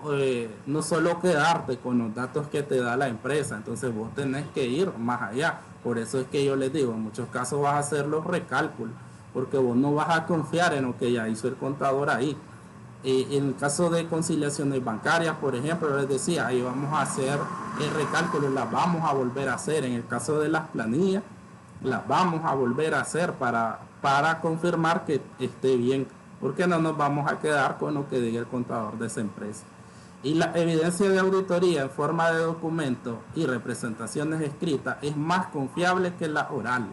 quedarte con los datos que te da la empresa, entonces vos tenés que ir más allá. Por eso es que yo les digo, en muchos casos vas a hacer los recálculos, porque vos no vas a confiar en lo que ya hizo el contador ahí. En el caso de conciliaciones bancarias, por ejemplo, les decía, ahí vamos a hacer el recálculo, las vamos a volver a hacer. En el caso de las planillas, las vamos a volver a hacer para confirmar que esté bien, porque no nos vamos a quedar con lo que diga el contador de esa empresa. Y la evidencia de auditoría en forma de documentos y representaciones escritas es más confiable que la oral.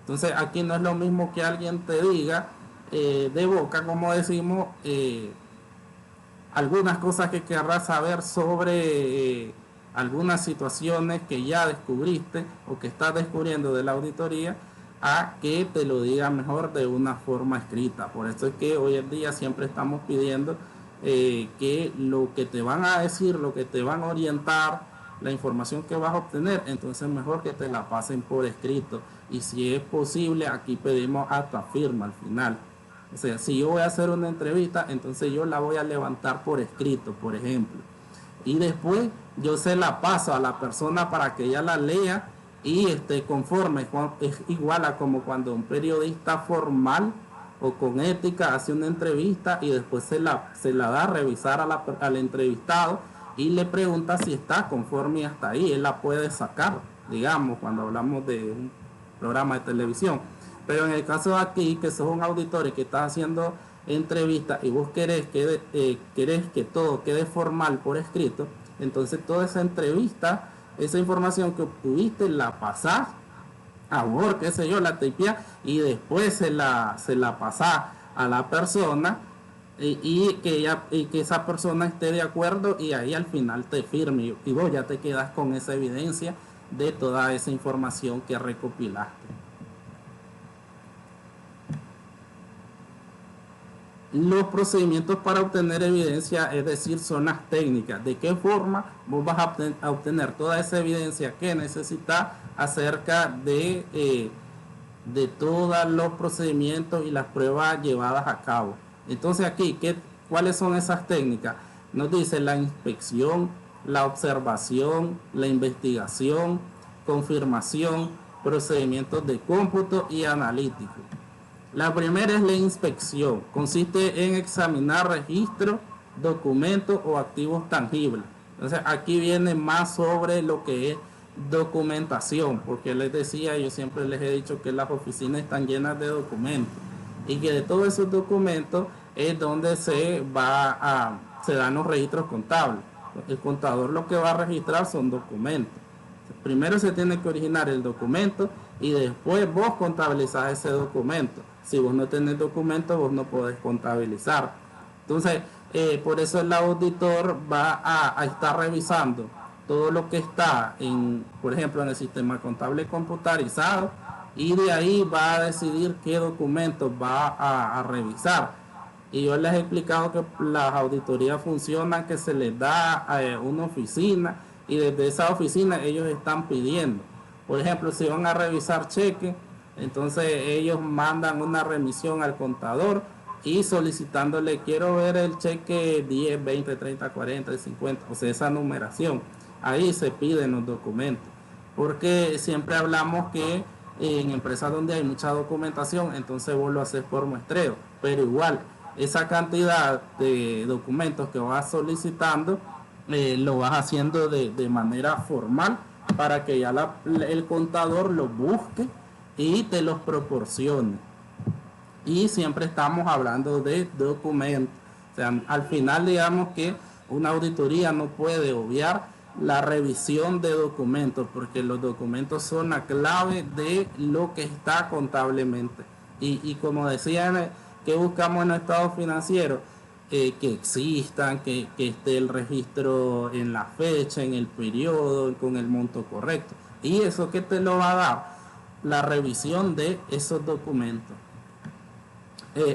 Entonces aquí no es lo mismo que alguien te diga de boca, como decimos, algunas cosas que querrás saber sobre algunas situaciones que ya descubriste o que estás descubriendo de la auditoría, a que te lo diga mejor de una forma escrita. Por eso es que hoy en día siempre estamos pidiendo que lo que te van a decir, lo que te van a orientar, la información que vas a obtener, entonces mejor que te la pasen por escrito. Y si es posible, aquí pedimos hasta firma al final. O sea, si yo voy a hacer una entrevista, entonces yo la voy a levantar por escrito, por ejemplo. Y después yo se la paso a la persona para que ella la lea y esté conforme. Es igual a como cuando un periodista formal o con ética hace una entrevista y después se la da a revisar al entrevistado y le pregunta si está conforme y hasta ahí. Él la puede sacar, digamos, cuando hablamos de un programa de televisión. Pero en el caso de aquí, que sos un auditor y que estás haciendo entrevistas y vos querés que todo quede formal por escrito, entonces toda esa entrevista, esa información que obtuviste, la pasás a Word, qué sé yo, la tipea y después se la pasa a la persona y que esa persona esté de acuerdo y ahí al final te firme y vos ya te quedas con esa evidencia de toda esa información que recopilaste. Los procedimientos para obtener evidencia, es decir, son las técnicas. ¿De qué forma vos vas a obtener toda esa evidencia que necesitas acerca de todos los procedimientos y las pruebas llevadas a cabo? Entonces aquí, ¿cuáles son esas técnicas? Nos dice la inspección, la observación, la investigación, confirmación, procedimientos de cómputo y analítico. La primera es la inspección. Consiste en examinar registros, documentos o activos tangibles. Entonces aquí viene más sobre lo que es documentación, porque les decía, yo siempre les he dicho que las oficinas están llenas de documentos y que de todos esos documentos es donde se dan los registros contables. El contador lo que va a registrar son documentos. Primero se tiene que originar el documento y después vos contabilizás ese documento. Si vos no tenés documento, vos no podés contabilizar. Entonces, por eso el auditor va a estar revisando todo lo que está, por ejemplo, en el sistema contable computarizado y de ahí va a decidir qué documentos va a revisar. Y yo les he explicado que las auditorías funcionan, que se les da una oficina y desde esa oficina ellos están pidiendo. Por ejemplo, si van a revisar cheques, entonces ellos mandan una remisión al contador y solicitándole, quiero ver el cheque 10, 20, 30, 40, 50, o sea, esa numeración. Ahí se piden los documentos, porque siempre hablamos que en empresas donde hay mucha documentación, entonces vos lo haces por muestreo, pero igual, esa cantidad de documentos que vas solicitando, lo vas haciendo de manera formal para que ya el contador lo busque y te los proporcione. Y siempre estamos hablando de documentos. O sea, al final digamos que una auditoría no puede obviar la revisión de documentos, porque los documentos son la clave de lo que está contablemente. Y como decían, que buscamos en el estado financiero, que existan, que esté el registro en la fecha, en el periodo, con el monto correcto. Y eso que te lo va a dar la revisión de esos documentos.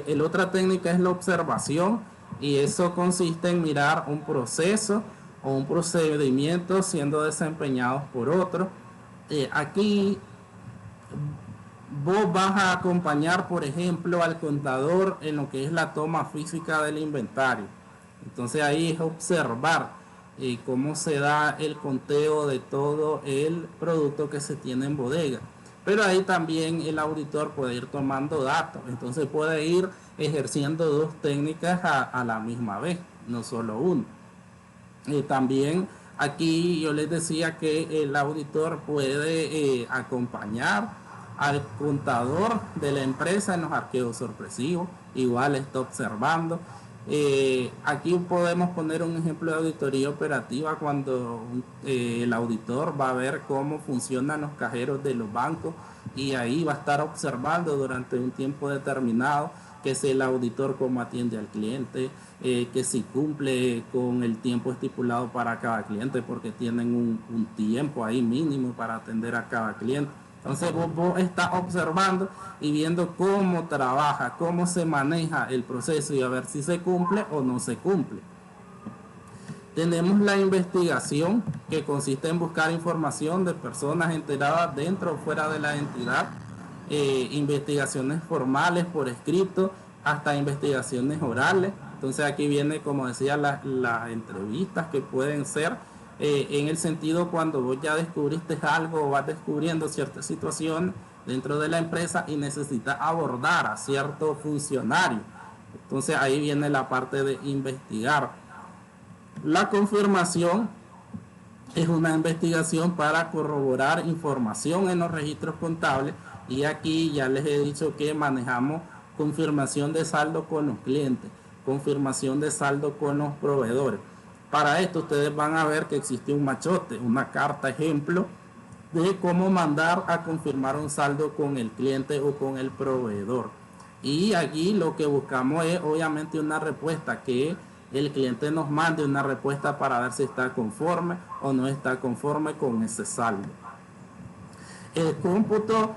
La otra técnica es la observación, y eso consiste en mirar un proceso o un procedimiento siendo desempeñados por otro. Aquí vos vas a acompañar, por ejemplo, al contador en lo que es la toma física del inventario. Entonces ahí es observar cómo se da el conteo de todo el producto que se tiene en bodega. Pero ahí también el auditor puede ir tomando datos, entonces puede ir ejerciendo dos técnicas a la misma vez, no solo una. También aquí yo les decía que el auditor puede acompañar al contador de la empresa en los archivos sorpresivos, igual está observando. Aquí podemos poner un ejemplo de auditoría operativa cuando el auditor va a ver cómo funcionan los cajeros de los bancos y ahí va a estar observando durante un tiempo determinado que si el auditor cómo atiende al cliente, que si cumple con el tiempo estipulado para cada cliente, porque tienen un tiempo ahí mínimo para atender a cada cliente. Entonces vos estás observando y viendo cómo trabaja, cómo se maneja el proceso y a ver si se cumple o no se cumple. Tenemos la investigación, que consiste en buscar información de personas enteradas dentro o fuera de la entidad, investigaciones formales por escrito, hasta investigaciones orales. Entonces aquí viene, como decía, las entrevistas que pueden ser en el sentido cuando vos ya descubriste algo o vas descubriendo ciertas situaciones dentro de la empresa y necesitas abordar a cierto funcionario. Entonces ahí viene la parte de investigar. La confirmación es una investigación para corroborar información en los registros contables, y aquí ya les he dicho que manejamos confirmación de saldo con los clientes, confirmación de saldo con los proveedores. Para esto ustedes van a ver que existe un machote, una carta ejemplo de cómo mandar a confirmar un saldo con el cliente o con el proveedor. Y aquí lo que buscamos es obviamente una respuesta, que el cliente nos mande una respuesta para ver si está conforme o no está conforme con ese saldo. El cómputo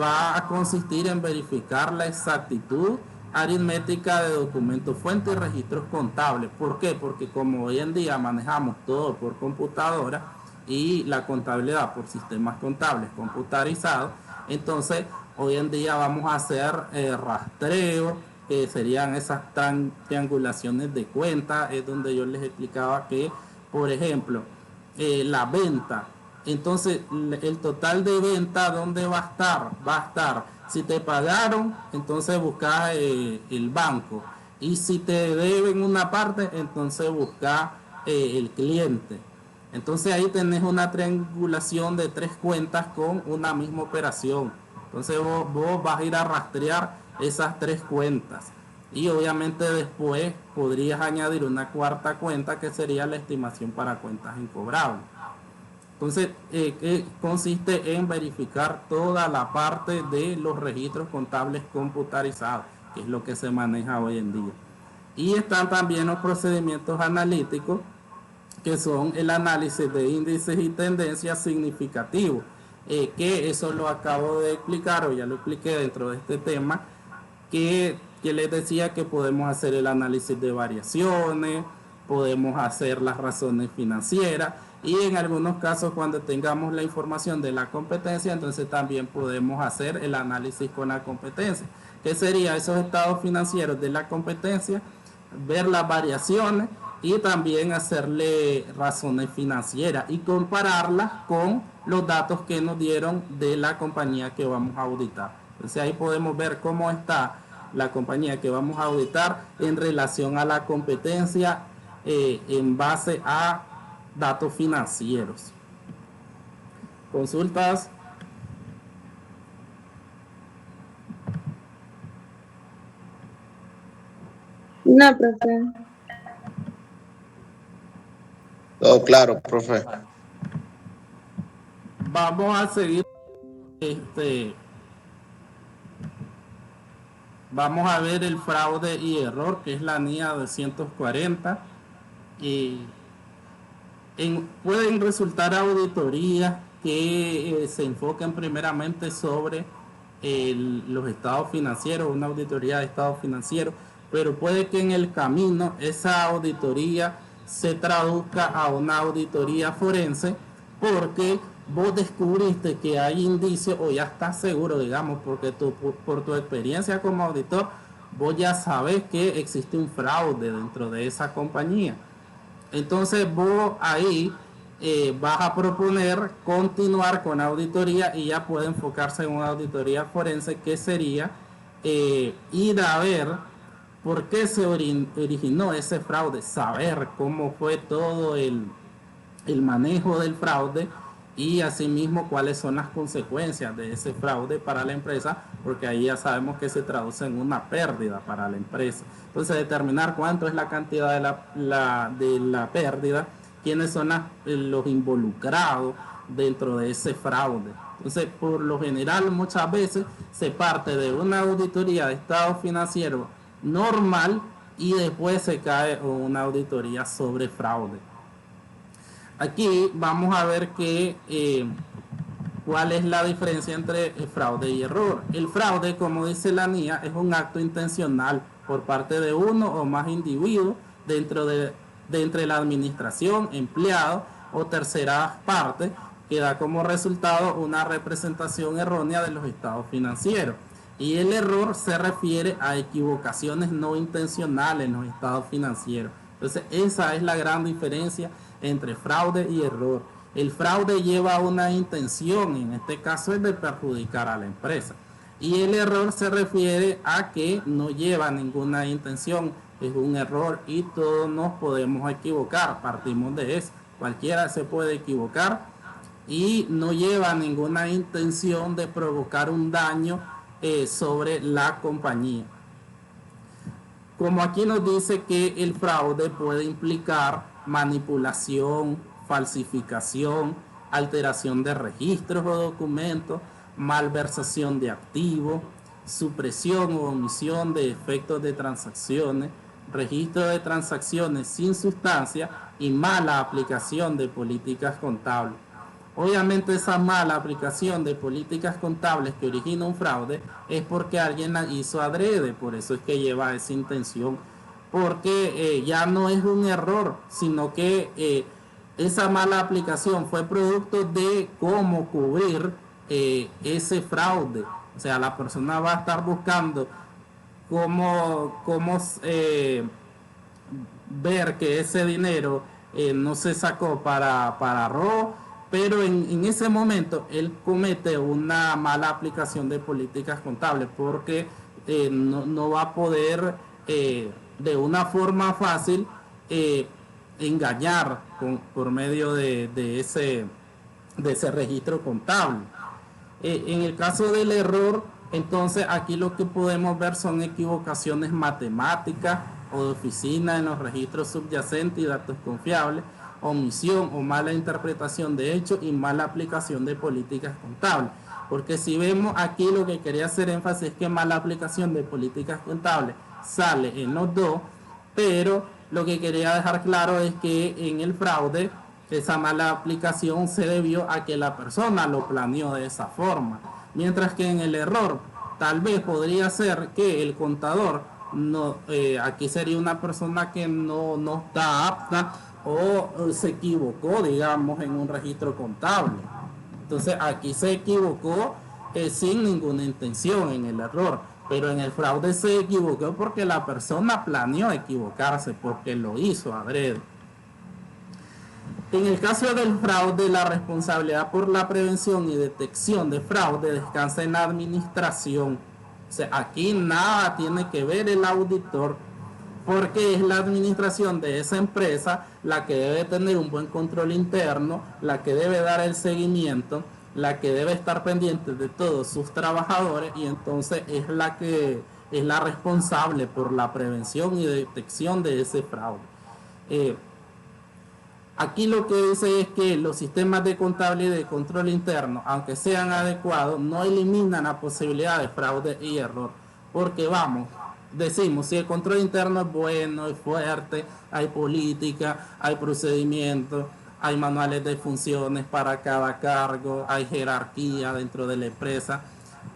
va a consistir en verificar la exactitud aritmética de documentos fuente y registros contables. ¿Por qué? Porque como hoy en día manejamos todo por computadora y la contabilidad por sistemas contables computarizados, entonces hoy en día vamos a hacer rastreo, que serían esas triangulaciones de cuentas. Es donde yo les explicaba que, por ejemplo, la venta. Entonces, el total de venta, ¿dónde va a estar? Va a estar, si te pagaron, entonces busca el banco. Y si te deben una parte, entonces busca el cliente. Entonces ahí tenés una triangulación de 3 cuentas con una misma operación. Entonces vos vas a ir a rastrear esas 3 cuentas. Y obviamente después podrías añadir una 4ª cuenta, que sería la estimación para cuentas incobrables. Entonces, consiste en verificar toda la parte de los registros contables computarizados, que es lo que se maneja hoy en día. Y están también los procedimientos analíticos, que son el análisis de índices y tendencias significativos, que eso lo acabo de explicar, o ya lo expliqué dentro de este tema, que les decía que podemos hacer el análisis de variaciones, podemos hacer las razones financieras, y en algunos casos, cuando tengamos la información de la competencia, entonces también podemos hacer el análisis con la competencia, que sería esos estados financieros de la competencia, ver las variaciones y también hacerle razones financieras y compararlas con los datos que nos dieron de la compañía que vamos a auditar. Entonces ahí podemos ver cómo está la compañía que vamos a auditar en relación a la competencia en base a datos financieros. ¿Consultas? No, profe. Todo claro, profe. Vamos a seguir. Vamos a ver el fraude y error, que es la NIA 240. Pueden resultar auditorías que se enfoquen primeramente sobre los estados financieros, una auditoría de estados financieros, pero puede que en el camino esa auditoría se traduzca a una auditoría forense, porque vos descubriste que hay indicios, o ya estás seguro, digamos, porque por tu experiencia como auditor, vos ya sabes que existe un fraude dentro de esa compañía. Entonces vos ahí vas a proponer continuar con la auditoría, y ya puede enfocarse en una auditoría forense, que sería ir a ver por qué se originó ese fraude, saber cómo fue todo el manejo del fraude, y asimismo cuáles son las consecuencias de ese fraude para la empresa, porque ahí ya sabemos que se traduce en una pérdida para la empresa. Entonces, determinar cuánto es la cantidad de la pérdida, quiénes son los involucrados dentro de ese fraude. Entonces, por lo general, muchas veces se parte de una auditoría de estado financiero normal y después se cae una auditoría sobre fraude. Aquí vamos a ver cuál es la diferencia entre el fraude y error. El fraude, como dice la NIA, es un acto intencional por parte de uno o más individuos entre la administración, empleado o terceras partes, que da como resultado una representación errónea de los estados financieros. Y el error se refiere a equivocaciones no intencionales en los estados financieros. Entonces, esa es la gran diferencia entre fraude y error. El fraude lleva una intención, en este caso es de perjudicar a la empresa. Y el error se refiere a que no lleva ninguna intención, es un error y todos nos podemos equivocar, partimos de eso. Cualquiera se puede equivocar y no lleva ninguna intención de provocar un daño sobre la compañía. Como aquí nos dice que el fraude puede implicar manipulación, falsificación, alteración de registros o documentos, malversación de activos, supresión o omisión de efectos de transacciones, registro de transacciones sin sustancia y mala aplicación de políticas contables. Obviamente esa mala aplicación de políticas contables que origina un fraude es porque alguien la hizo adrede, por eso es que lleva esa intención, porque ya no es un error, sino que esa mala aplicación fue producto de cómo cubrir ese fraude. O sea, la persona va a estar buscando cómo ver que ese dinero no se sacó para robo, pero en ese momento él comete una mala aplicación de políticas contables porque no va a poder de una forma fácil engañar por medio de ese registro contable. En el caso del error, entonces aquí lo que podemos ver son equivocaciones matemáticas o de oficina en los registros subyacentes y datos confiables, omisión o mala interpretación de hechos y mala aplicación de políticas contables. Porque si vemos aquí, lo que quería hacer énfasis es que mala aplicación de políticas contables sale en los dos, pero lo que quería dejar claro es que en el fraude esa mala aplicación se debió a que la persona lo planeó de esa forma, mientras que en el error tal vez podría ser que el contador aquí sería una persona que no está apta o se equivocó, digamos, en un registro contable. Entonces aquí se equivocó sin ninguna intención en el error, pero en el fraude se equivocó porque la persona planeó equivocarse, porque lo hizo adrede. En el caso del fraude, la responsabilidad por la prevención y detección de fraude descansa en la administración. O sea, aquí nada tiene que ver el auditor, porque es la administración de esa empresa la que debe tener un buen control interno, la que debe dar el seguimiento, la que debe estar pendiente de todos sus trabajadores, y entonces es la que es la responsable por la prevención y detección de ese fraude. Aquí lo que dice es que los sistemas de contabilidad y de control interno, aunque sean adecuados, no eliminan la posibilidad de fraude y error. Porque decimos, si el control interno es bueno, es fuerte, hay política, hay procedimientos, hay manuales de funciones para cada cargo, hay jerarquía dentro de la empresa.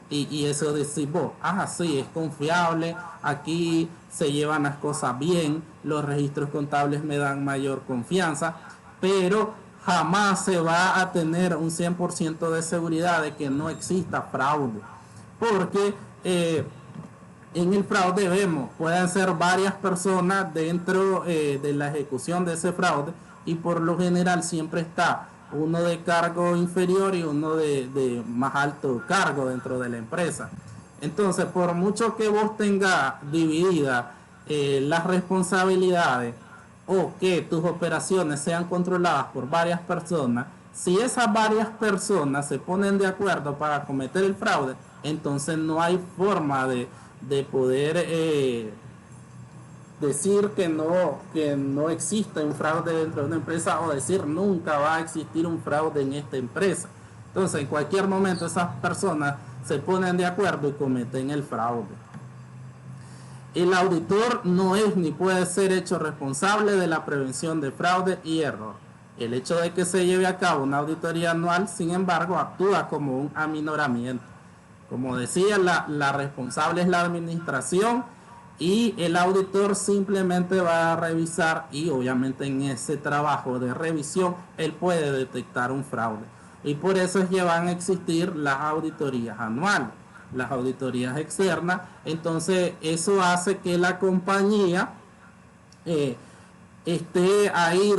Y eso decís vos, sí, es confiable, aquí se llevan las cosas bien, los registros contables me dan mayor confianza, pero jamás se va a tener un 100% de seguridad de que no exista fraude, porque en el fraude pueden ser varias personas dentro de la ejecución de ese fraude, y por lo general siempre está uno de cargo inferior y uno de más alto cargo dentro de la empresa. Entonces, por mucho que vos tengas divididas las responsabilidades o que tus operaciones sean controladas por varias personas, si esas varias personas se ponen de acuerdo para cometer el fraude, entonces no hay forma de poder decir que no existe un fraude dentro de una empresa, o decir nunca va a existir un fraude en esta empresa. Entonces, en cualquier momento esas personas se ponen de acuerdo y cometen el fraude. El auditor no es ni puede ser hecho responsable de la prevención de fraude y error. El hecho de que se lleve a cabo una auditoría anual, sin embargo, actúa como un aminoramiento. Como decía, la responsable es la administración, y el auditor simplemente va a revisar, y obviamente en ese trabajo de revisión él puede detectar un fraude. Y por eso es que van a existir las auditorías anuales, las auditorías externas. Entonces eso hace que la compañía esté ahí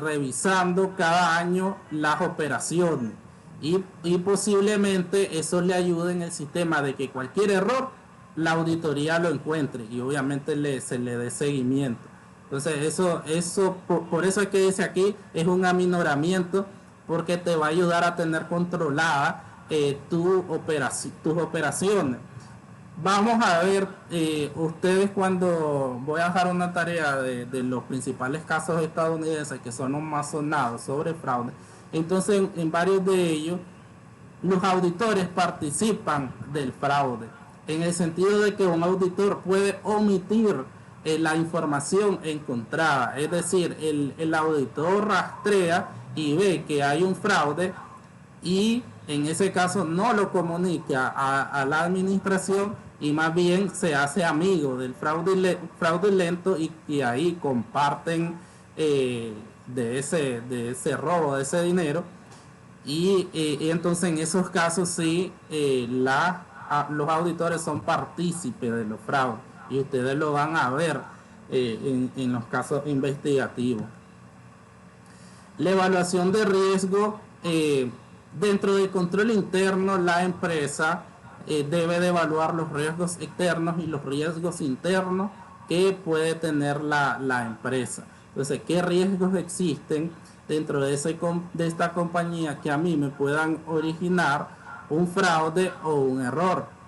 revisando cada año las operaciones, y posiblemente eso le ayude en el sistema de que cualquier error la auditoría lo encuentre y obviamente se le dé seguimiento. Entonces por eso es que dice aquí, es un aminoramiento, porque te va a ayudar a tener controlada tus operaciones. Vamos a ver, ustedes, cuando voy a dejar una tarea de los principales casos estadounidenses que son los más sonados sobre fraude, Entonces, en varios de ellos, los auditores participan del fraude, en el sentido de que un auditor puede omitir la información encontrada, es decir, el auditor rastrea y ve que hay un fraude y en ese caso no lo comunica a la administración y más bien se hace amigo del fraudulento y ahí comparten de ese robo, de ese dinero. Y entonces en esos casos sí, los auditores son partícipes de los fraudes y ustedes lo van a ver en los casos investigativos. La evaluación de riesgo, dentro del control interno, la empresa debe de evaluar los riesgos externos y los riesgos internos que puede tener la empresa. Entonces, ¿qué riesgos existen dentro de esta compañía que a mí me puedan originar un fraude o un error?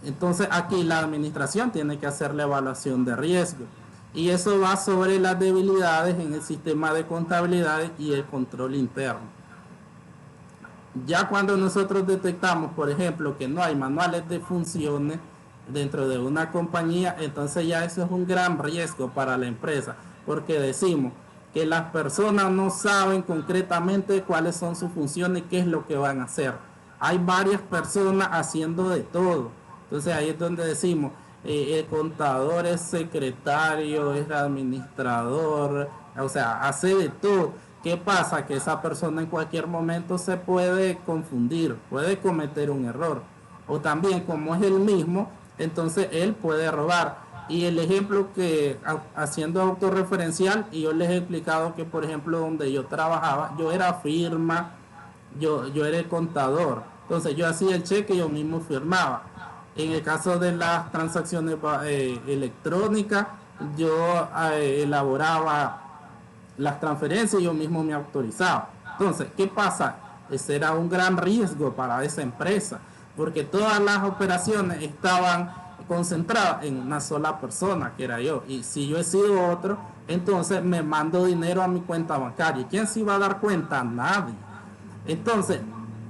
Entonces aquí la administración tiene que hacer la evaluación de riesgo y eso va sobre las debilidades en el sistema de contabilidad y el control interno. Ya cuando nosotros detectamos, por ejemplo, que no hay manuales de funciones dentro de una compañía, entonces ya eso es un gran riesgo para la empresa, porque decimos que las personas no saben concretamente cuáles son sus funciones y qué es lo que van a hacer. Hay varias personas haciendo de todo. Entonces ahí es donde decimos, el contador es secretario, es administrador, o sea, hace de todo. ¿Qué pasa? Que esa persona en cualquier momento se puede confundir, puede cometer un error. O también, como es el mismo, entonces él puede robar. Y el ejemplo que, haciendo autorreferencial, y yo les he explicado que, por ejemplo, donde yo trabajaba, yo era firma, yo era el contador. Entonces yo hacía el cheque y yo mismo firmaba. En el caso de las transacciones electrónicas, yo elaboraba las transferencias y yo mismo me autorizaba. Entonces, ¿qué pasa? Ese era un gran riesgo para esa empresa, porque todas las operaciones estaban concentradas en una sola persona, que era yo. Y si yo he sido otro, entonces me mando dinero a mi cuenta bancaria. ¿Quién se iba a dar cuenta? Nadie. Entonces,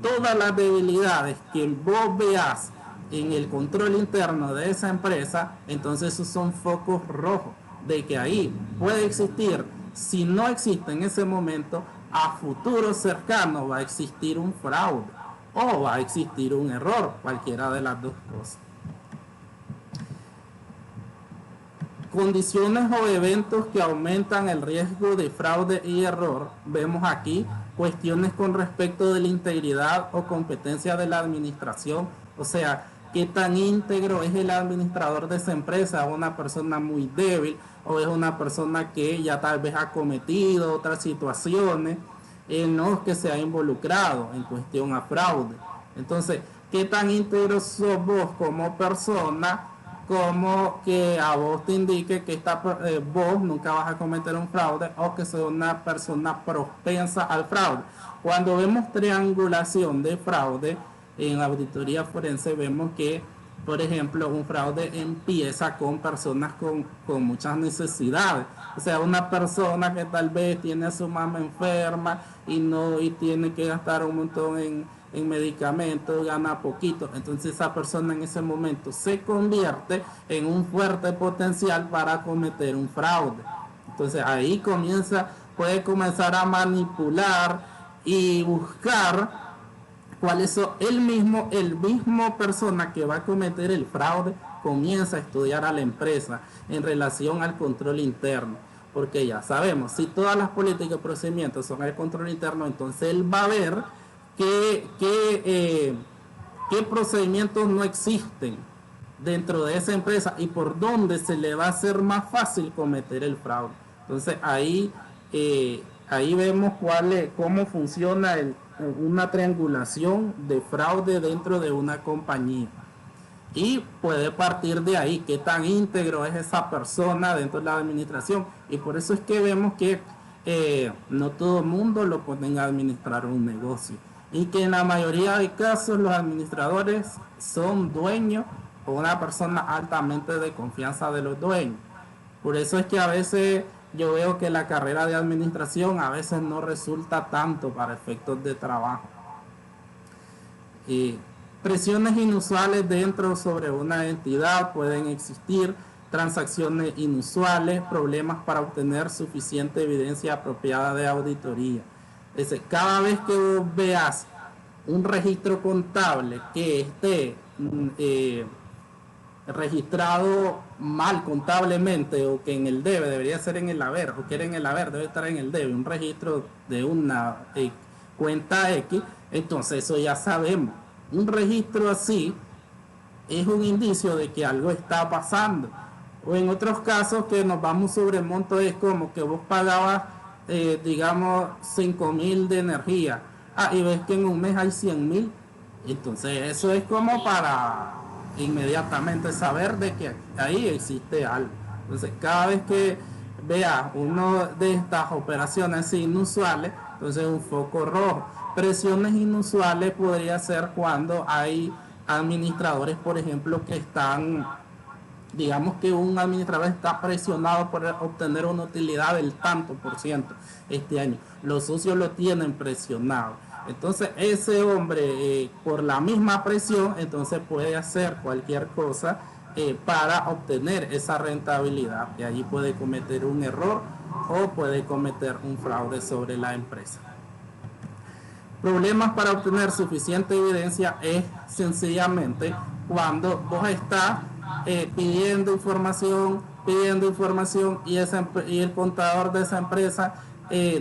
todas las debilidades que vos veas en el control interno de esa empresa, entonces esos son focos rojos de que ahí puede existir. Si no existe en ese momento, a futuro cercano va a existir un fraude o va a existir un error, cualquiera de las dos cosas. Condiciones o eventos que aumentan el riesgo de fraude y error. Vemos aquí cuestiones con respecto de la integridad o competencia de la administración, o sea, qué tan íntegro es el administrador de esa empresa, una persona muy débil o es una persona que ya tal vez ha cometido otras situaciones en los que se ha involucrado en cuestión a fraude. Entonces, qué tan íntegro sos vos como persona, como que a vos te indique que vos nunca vas a cometer un fraude o que sos una persona propensa al fraude. Cuando vemos triangulación de fraude en la auditoría forense, vemos que, por ejemplo, un fraude empieza con personas con muchas necesidades. O sea, una persona que tal vez tiene a su mamá enferma y tiene que gastar un montón en medicamentos, gana poquito. Entonces esa persona en ese momento se convierte en un fuerte potencial para cometer un fraude. Entonces ahí puede comenzar a manipular y buscar cuáles son el mismo persona que va a cometer el fraude comienza a estudiar a la empresa en relación al control interno, porque ya sabemos, si todas las políticas y procedimientos son el control interno, entonces él va a ver qué procedimientos no existen dentro de esa empresa y por dónde se le va a hacer más fácil cometer el fraude. Entonces ahí vemos cómo funciona una triangulación de fraude dentro de una compañía. Y puede partir de ahí qué tan íntegro es esa persona dentro de la administración. Y por eso es que vemos que no todo el mundo lo pueden administrar un negocio. Y que en la mayoría de casos los administradores son dueños o una persona altamente de confianza de los dueños. Por eso es que a veces yo veo que la carrera de administración a veces no resulta tanto para efectos de trabajo. Presiones inusuales dentro o sobre una entidad, pueden existir transacciones inusuales, problemas para obtener suficiente evidencia apropiada de auditoría. Es decir, cada vez que vos veas un registro contable que esté registrado mal contablemente, o que en el debe debería ser en el haber, o que era en el haber debe estar en el debe, un registro de una cuenta X, entonces eso ya sabemos. Un registro así es un indicio de que algo está pasando. O en otros casos que nos vamos sobre monto, es como que vos pagabas digamos 5.000 de energía, y ves que en un mes hay 100.000, entonces eso es como para inmediatamente saber de que ahí existe algo. Entonces cada vez que veas una de estas operaciones inusuales, entonces un foco rojo. Presiones inusuales podría ser cuando hay administradores, por ejemplo, que están, digamos que un administrador está presionado por obtener una utilidad del tanto por ciento este año. Los socios lo tienen presionado. Entonces ese hombre, por la misma presión, entonces puede hacer cualquier cosa para obtener esa rentabilidad. Y allí puede cometer un error o puede cometer un fraude sobre la empresa. Problemas para obtener suficiente evidencia es sencillamente cuando vos estás pidiendo información y el contador de esa empresa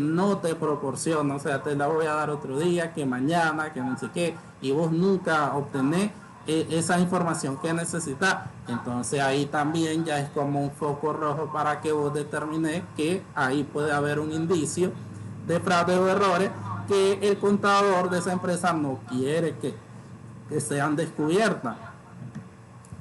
no te proporciona, o sea, te la voy a dar otro día, que mañana, que no sé qué, y vos nunca obtenés esa información que necesitas. Entonces ahí también ya es como un foco rojo para que vos determines que ahí puede haber un indicio de fraude o errores que el contador de esa empresa no quiere que sean descubiertas,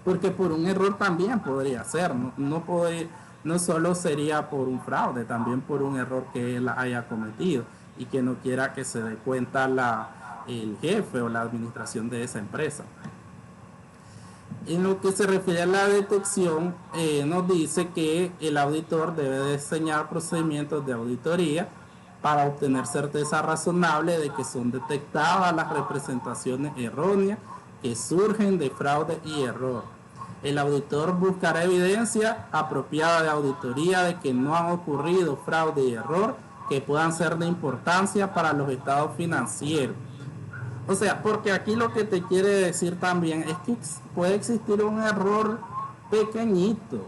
porque por un error también podría ser, no solo sería por un fraude, también por un error que él haya cometido y que no quiera que se dé cuenta el jefe o la administración de esa empresa. En lo que se refiere a la detección, nos dice que el auditor debe diseñar procedimientos de auditoría para obtener certeza razonable de que son detectadas las representaciones erróneas que surgen de fraude y error. El auditor buscará evidencia apropiada de auditoría de que no han ocurrido fraude y error que puedan ser de importancia para los estados financieros. O sea, porque aquí lo que te quiere decir también es que puede existir un error pequeñito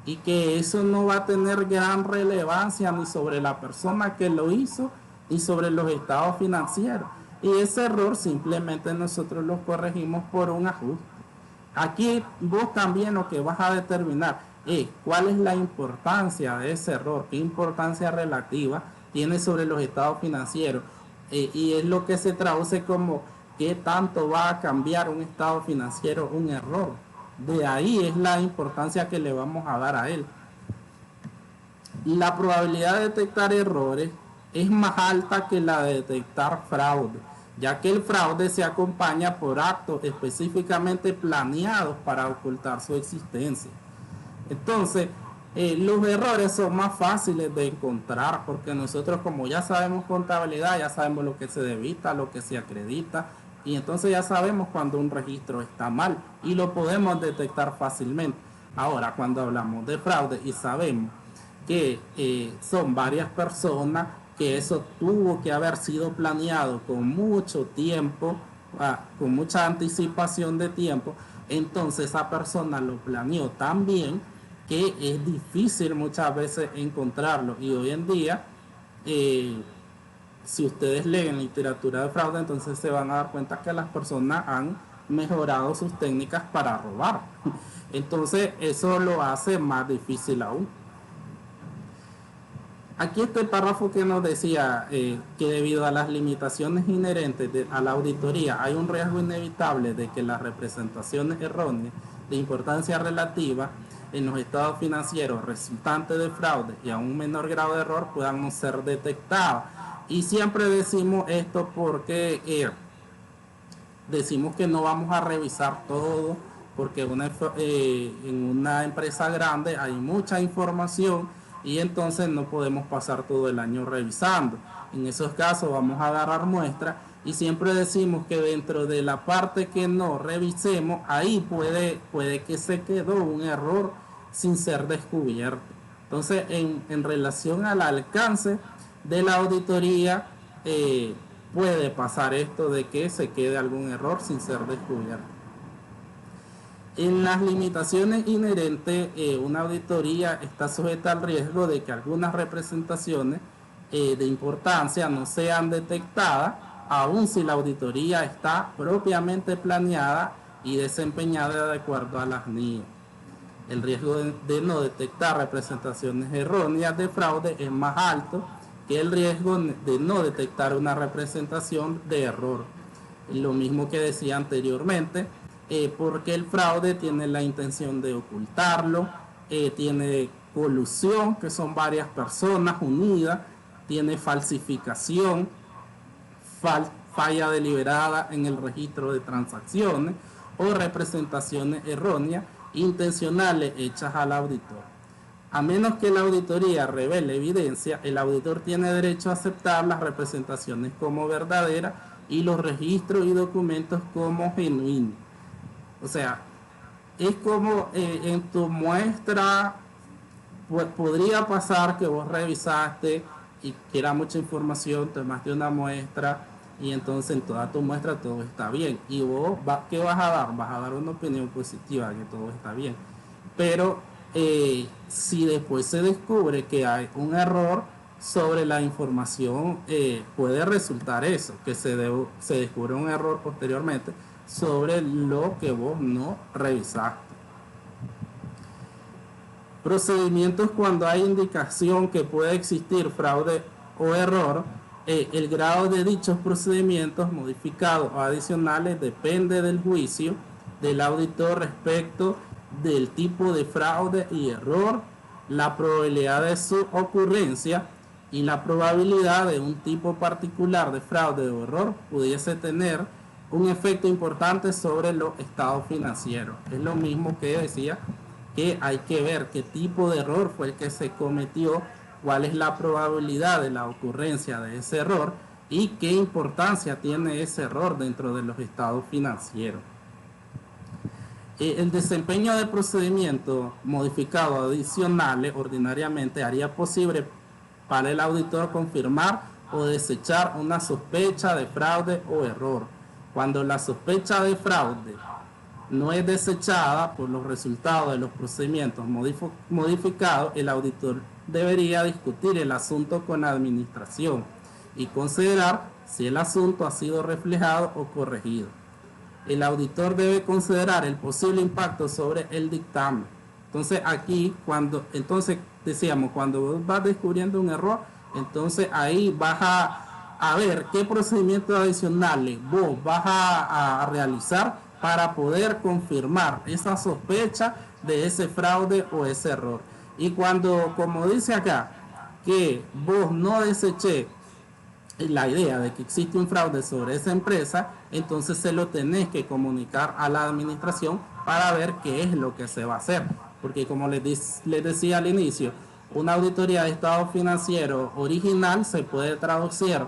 y que eso no va a tener gran relevancia ni sobre la persona que lo hizo ni sobre los estados financieros. Y ese error simplemente nosotros lo corregimos por un ajuste. Aquí vos también lo que vas a determinar es cuál es la importancia de ese error, qué importancia relativa tiene sobre los estados financieros. Y es lo que se traduce como qué tanto va a cambiar un estado financiero un error. De ahí es la importancia que le vamos a dar a él. La probabilidad de detectar errores es más alta que la de detectar fraude, ya que el fraude se acompaña por actos específicamente planeados para ocultar su existencia. Entonces, los errores son más fáciles de encontrar porque nosotros, como ya sabemos contabilidad, ya sabemos lo que se debita, lo que se acredita, y entonces ya sabemos cuando un registro está mal y lo podemos detectar fácilmente. Ahora, cuando hablamos de fraude y sabemos que son varias personas, que eso tuvo que haber sido planeado con mucho tiempo, con mucha anticipación de tiempo, entonces esa persona lo planeó tan bien que es difícil muchas veces encontrarlo. Y hoy en día, si ustedes leen literatura de fraude, entonces se van a dar cuenta que las personas han mejorado sus técnicas para robar. Entonces eso lo hace más difícil aún. Aquí está el párrafo que nos decía que debido a las limitaciones inherentes a la auditoría hay un riesgo inevitable de que las representaciones erróneas de importancia relativa en los estados financieros resultantes de fraude y a un menor grado de error puedan no ser detectadas. Y siempre decimos esto porque decimos que no vamos a revisar todo, porque en una empresa grande hay mucha información y entonces no podemos pasar todo el año revisando. En esos casos vamos a agarrar muestras y siempre decimos que dentro de la parte que no revisemos, ahí puede que se quedó un error sin ser descubierto. Entonces, en relación al alcance de la auditoría, puede pasar esto de que se quede algún error sin ser descubierto. En las limitaciones inherentes, una auditoría está sujeta al riesgo de que algunas representaciones de importancia no sean detectadas, aun si la auditoría está propiamente planeada y desempeñada de acuerdo a las NIE. El riesgo de no detectar representaciones erróneas de fraude es más alto que el riesgo de no detectar una representación de error. Lo mismo que decía anteriormente, porque el fraude tiene la intención de ocultarlo, tiene colusión, que son varias personas unidas, tiene falsificación, falla deliberada en el registro de transacciones o representaciones erróneas intencionales hechas al auditor. A menos que la auditoría revele evidencia, el auditor tiene derecho a aceptar las representaciones como verdaderas y los registros y documentos como genuinos. O sea, es como en tu muestra, podría pasar que vos revisaste y que era mucha información, tomaste una muestra y entonces en toda tu muestra todo está bien. Y vos, ¿qué vas a dar? Vas a dar una opinión positiva, que todo está bien. Pero si después se descubre que hay un error sobre la información, puede resultar eso, que se descubre un error posteriormente sobre lo que vos no revisaste. Procedimientos cuando hay indicación que puede existir fraude o error. El grado de dichos procedimientos modificados o adicionales depende del juicio del auditor respecto del tipo de fraude y error, la probabilidad de su ocurrencia y la probabilidad de un tipo particular de fraude o error pudiese tener un efecto importante sobre los estados financieros. Es lo mismo que decía, que hay que ver qué tipo de error fue el que se cometió, cuál es la probabilidad de la ocurrencia de ese error y qué importancia tiene ese error dentro de los estados financieros. El desempeño de procedimientos modificados adicionales ordinariamente haría posible para el auditor confirmar o desechar una sospecha de fraude o error. Cuando la sospecha de fraude no es desechada por los resultados de los procedimientos modificados, el auditor debería discutir el asunto con la administración y considerar si el asunto ha sido reflejado o corregido. El auditor debe considerar el posible impacto sobre el dictamen. Entonces aquí, entonces decíamos, cuando vos vas descubriendo un error, entonces ahí vas a ver qué procedimientos adicionales vos vas a realizar para poder confirmar esa sospecha de ese fraude o ese error. Y cuando, como dice acá, que vos no deseché la idea de que existe un fraude sobre esa empresa, entonces se lo tenés que comunicar a la administración para ver qué es lo que se va a hacer. Porque como les decía al inicio, una auditoría de estado financiero original se puede traducir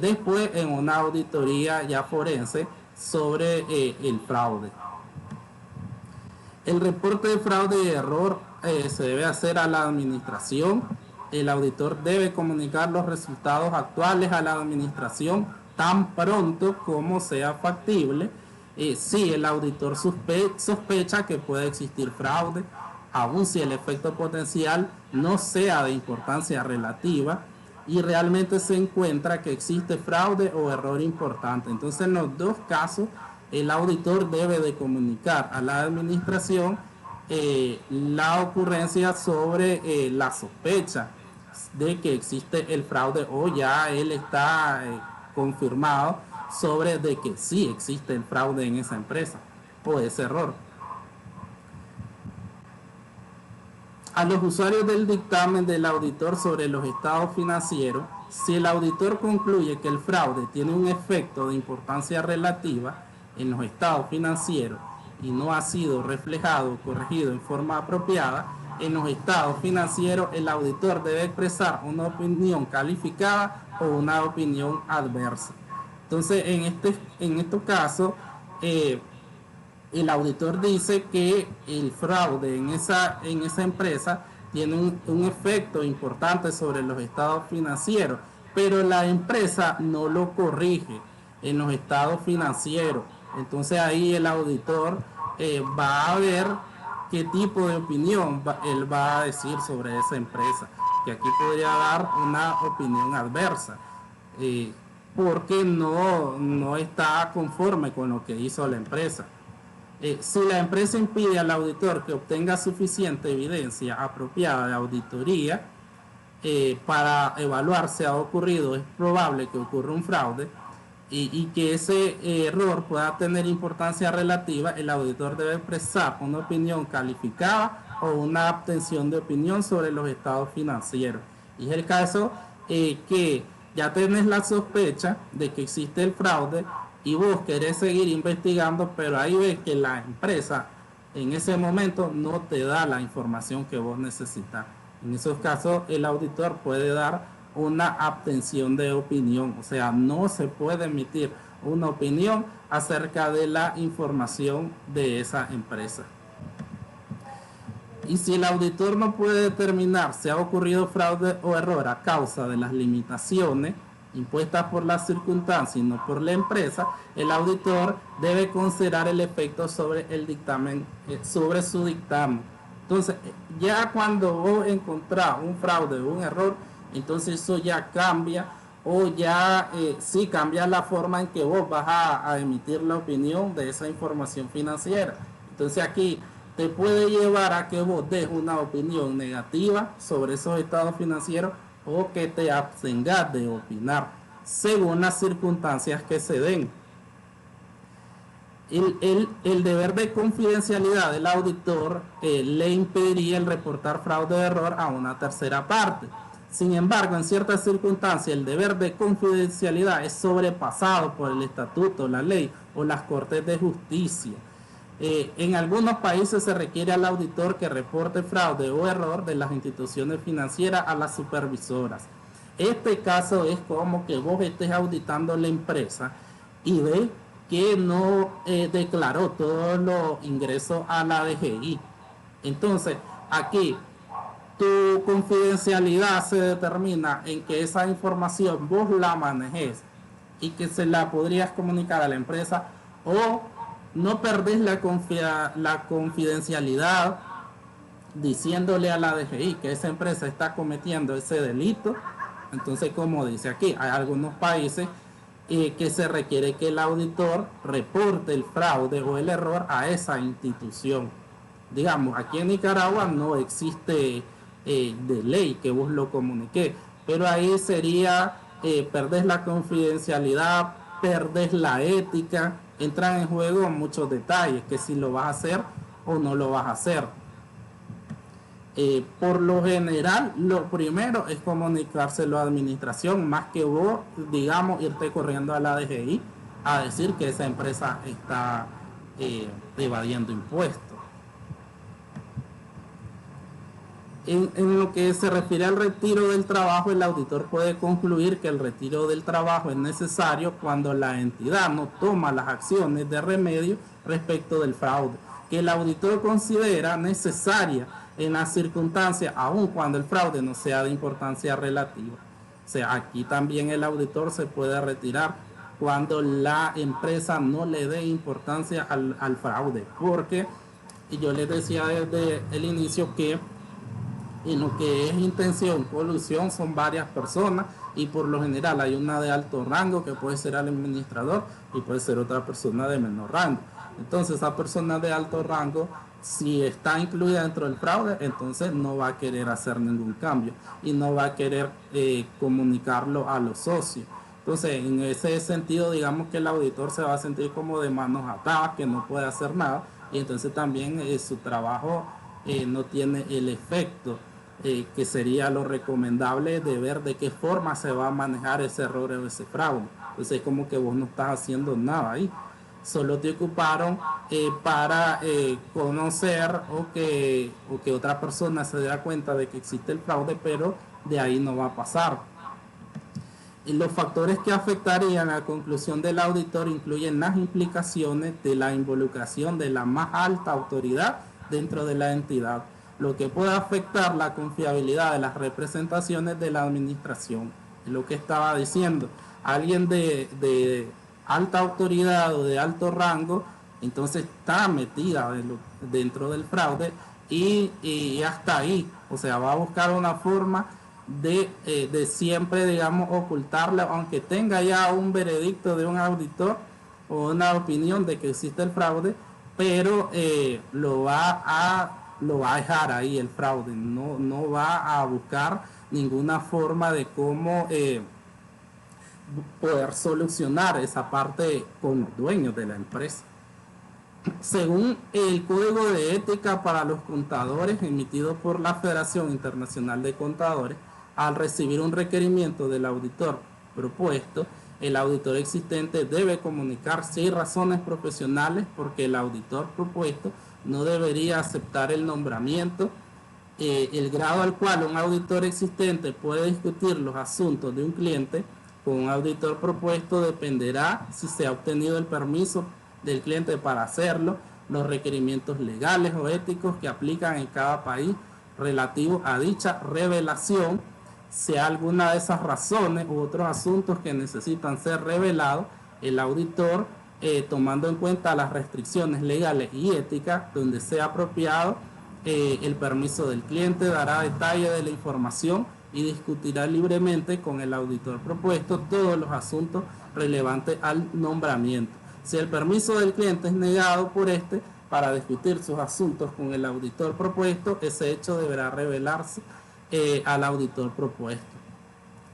después en una auditoría ya forense sobre el fraude. El reporte de fraude y error se debe hacer a la administración. El auditor debe comunicar los resultados actuales a la administración tan pronto como sea factible. Si el auditor sospecha que puede existir fraude, aun si el efecto potencial no sea de importancia relativa y realmente se encuentra que existe fraude o error importante. Entonces, en los dos casos, el auditor debe de comunicar a la administración la ocurrencia sobre la sospecha de que existe el fraude o ya él está confirmado sobre de que sí existe el fraude en esa empresa o ese error. A los usuarios del dictamen del auditor sobre los estados financieros, si el auditor concluye que el fraude tiene un efecto de importancia relativa en los estados financieros y no ha sido reflejado o corregido en forma apropiada, en los estados financieros el auditor debe expresar una opinión calificada o una opinión adversa. Entonces, en estos casos, el auditor dice que el fraude en esa empresa tiene un efecto importante sobre los estados financieros, pero la empresa no lo corrige en los estados financieros. Entonces ahí el auditor va a ver qué tipo de opinión él va a decir sobre esa empresa, que aquí podría dar una opinión adversa, porque no está conforme con lo que hizo la empresa. Si la empresa impide al auditor que obtenga suficiente evidencia apropiada de auditoría para evaluar si ha ocurrido, es probable que ocurra un fraude y que ese error pueda tener importancia relativa, el auditor debe expresar una opinión calificada o una abstención de opinión sobre los estados financieros. Y es el caso que ya tenés la sospecha de que existe el fraude y vos querés seguir investigando, pero ahí ves que la empresa en ese momento no te da la información que vos necesitas. En esos casos el auditor puede dar una abstención de opinión, o sea, no se puede emitir una opinión acerca de la información de esa empresa. Y si el auditor no puede determinar si ha ocurrido fraude o error a causa de las limitaciones impuestas por las circunstancias y no por la empresa, el auditor debe considerar el efecto sobre el dictamen, sobre su dictamen. Entonces, ya cuando vos encontrás un fraude o un error, entonces eso ya cambia, o ya sí cambia la forma en que vos vas a emitir la opinión de esa información financiera. Entonces aquí te puede llevar a que vos des una opinión negativa sobre esos estados financieros o que te abstengas de opinar según las circunstancias que se den. El deber de confidencialidad del auditor le impediría el reportar fraude o error a una tercera parte. Sin embargo, en ciertas circunstancias el deber de confidencialidad es sobrepasado por el estatuto, la ley o las cortes de justicia. En algunos países se requiere al auditor que reporte fraude o error de las instituciones financieras a las supervisoras. Este caso es como que vos estés auditando la empresa y ves que no declaró todos los ingresos a la DGI. Entonces, aquí tu confidencialidad se determina en que esa información vos la manejes y que se la podrías comunicar a la empresa, o no perdés la confidencialidad diciéndole a la DGI que esa empresa está cometiendo ese delito. Entonces, como dice aquí, hay algunos países que se requiere que el auditor reporte el fraude o el error a esa institución. Digamos, aquí en Nicaragua no existe de ley que vos lo comuniques, pero ahí sería perdés la confidencialidad, perdés la ética, entran en juego muchos detalles, que si lo vas a hacer o no lo vas a hacer. Por lo general, lo primero es comunicárselo a la administración, más que vos, digamos, irte corriendo a la DGI a decir que esa empresa está evadiendo impuestos. En lo que se refiere al retiro del trabajo, el auditor puede concluir que el retiro del trabajo es necesario cuando la entidad no toma las acciones de remedio respecto del fraude, que el auditor considera necesaria en las circunstancias, aun cuando el fraude no sea de importancia relativa. O sea, aquí también el auditor se puede retirar cuando la empresa no le dé importancia al fraude, porque yo les decía desde el inicio que en lo que es intención, colusión, son varias personas y por lo general hay una de alto rango que puede ser el administrador y puede ser otra persona de menor rango. Entonces esa persona de alto rango, si está incluida dentro del fraude, entonces no va a querer hacer ningún cambio y no va a querer comunicarlo a los socios. Entonces, en ese sentido, digamos que el auditor se va a sentir como de manos atadas, que no puede hacer nada, y entonces también su trabajo no tiene el efecto que sería lo recomendable de ver de qué forma se va a manejar ese error o ese fraude. Entonces es como que vos no estás haciendo nada ahí. solo te ocuparon para conocer o que otra persona se dé cuenta de que existe el fraude, pero de ahí no va a pasar. Y los factores que afectarían a la conclusión del auditor incluyen las implicaciones de la involucración de la más alta autoridad dentro de la entidad, lo que puede afectar la confiabilidad de las representaciones de la administración. Es lo que estaba diciendo. Alguien de alta autoridad o de alto rango, entonces está metida dentro del fraude y hasta ahí. O sea, va a buscar una forma de siempre, digamos, ocultarla, aunque tenga ya un veredicto de un auditor o una opinión de que existe el fraude, pero lo va a dejar ahí el fraude, no va a buscar ninguna forma de cómo poder solucionar esa parte con los dueños de la empresa. Según el Código de Ética para los Contadores emitido por la Federación Internacional de Contadores, al recibir un requerimiento del auditor propuesto, el auditor existente debe comunicar 6 razones profesionales porque el auditor propuesto no debería aceptar el nombramiento. El grado al cual un auditor existente puede discutir los asuntos de un cliente con un auditor propuesto dependerá si se ha obtenido el permiso del cliente para hacerlo, los requerimientos legales o éticos que aplican en cada país relativos a dicha revelación, si alguna de esas razones u otros asuntos que necesitan ser revelados, el auditor, tomando en cuenta las restricciones legales y éticas, donde sea apropiado el permiso del cliente, dará detalle de la información y discutirá libremente con el auditor propuesto todos los asuntos relevantes al nombramiento. Si el permiso del cliente es negado por este para discutir sus asuntos con el auditor propuesto, ese hecho deberá revelarse al auditor propuesto.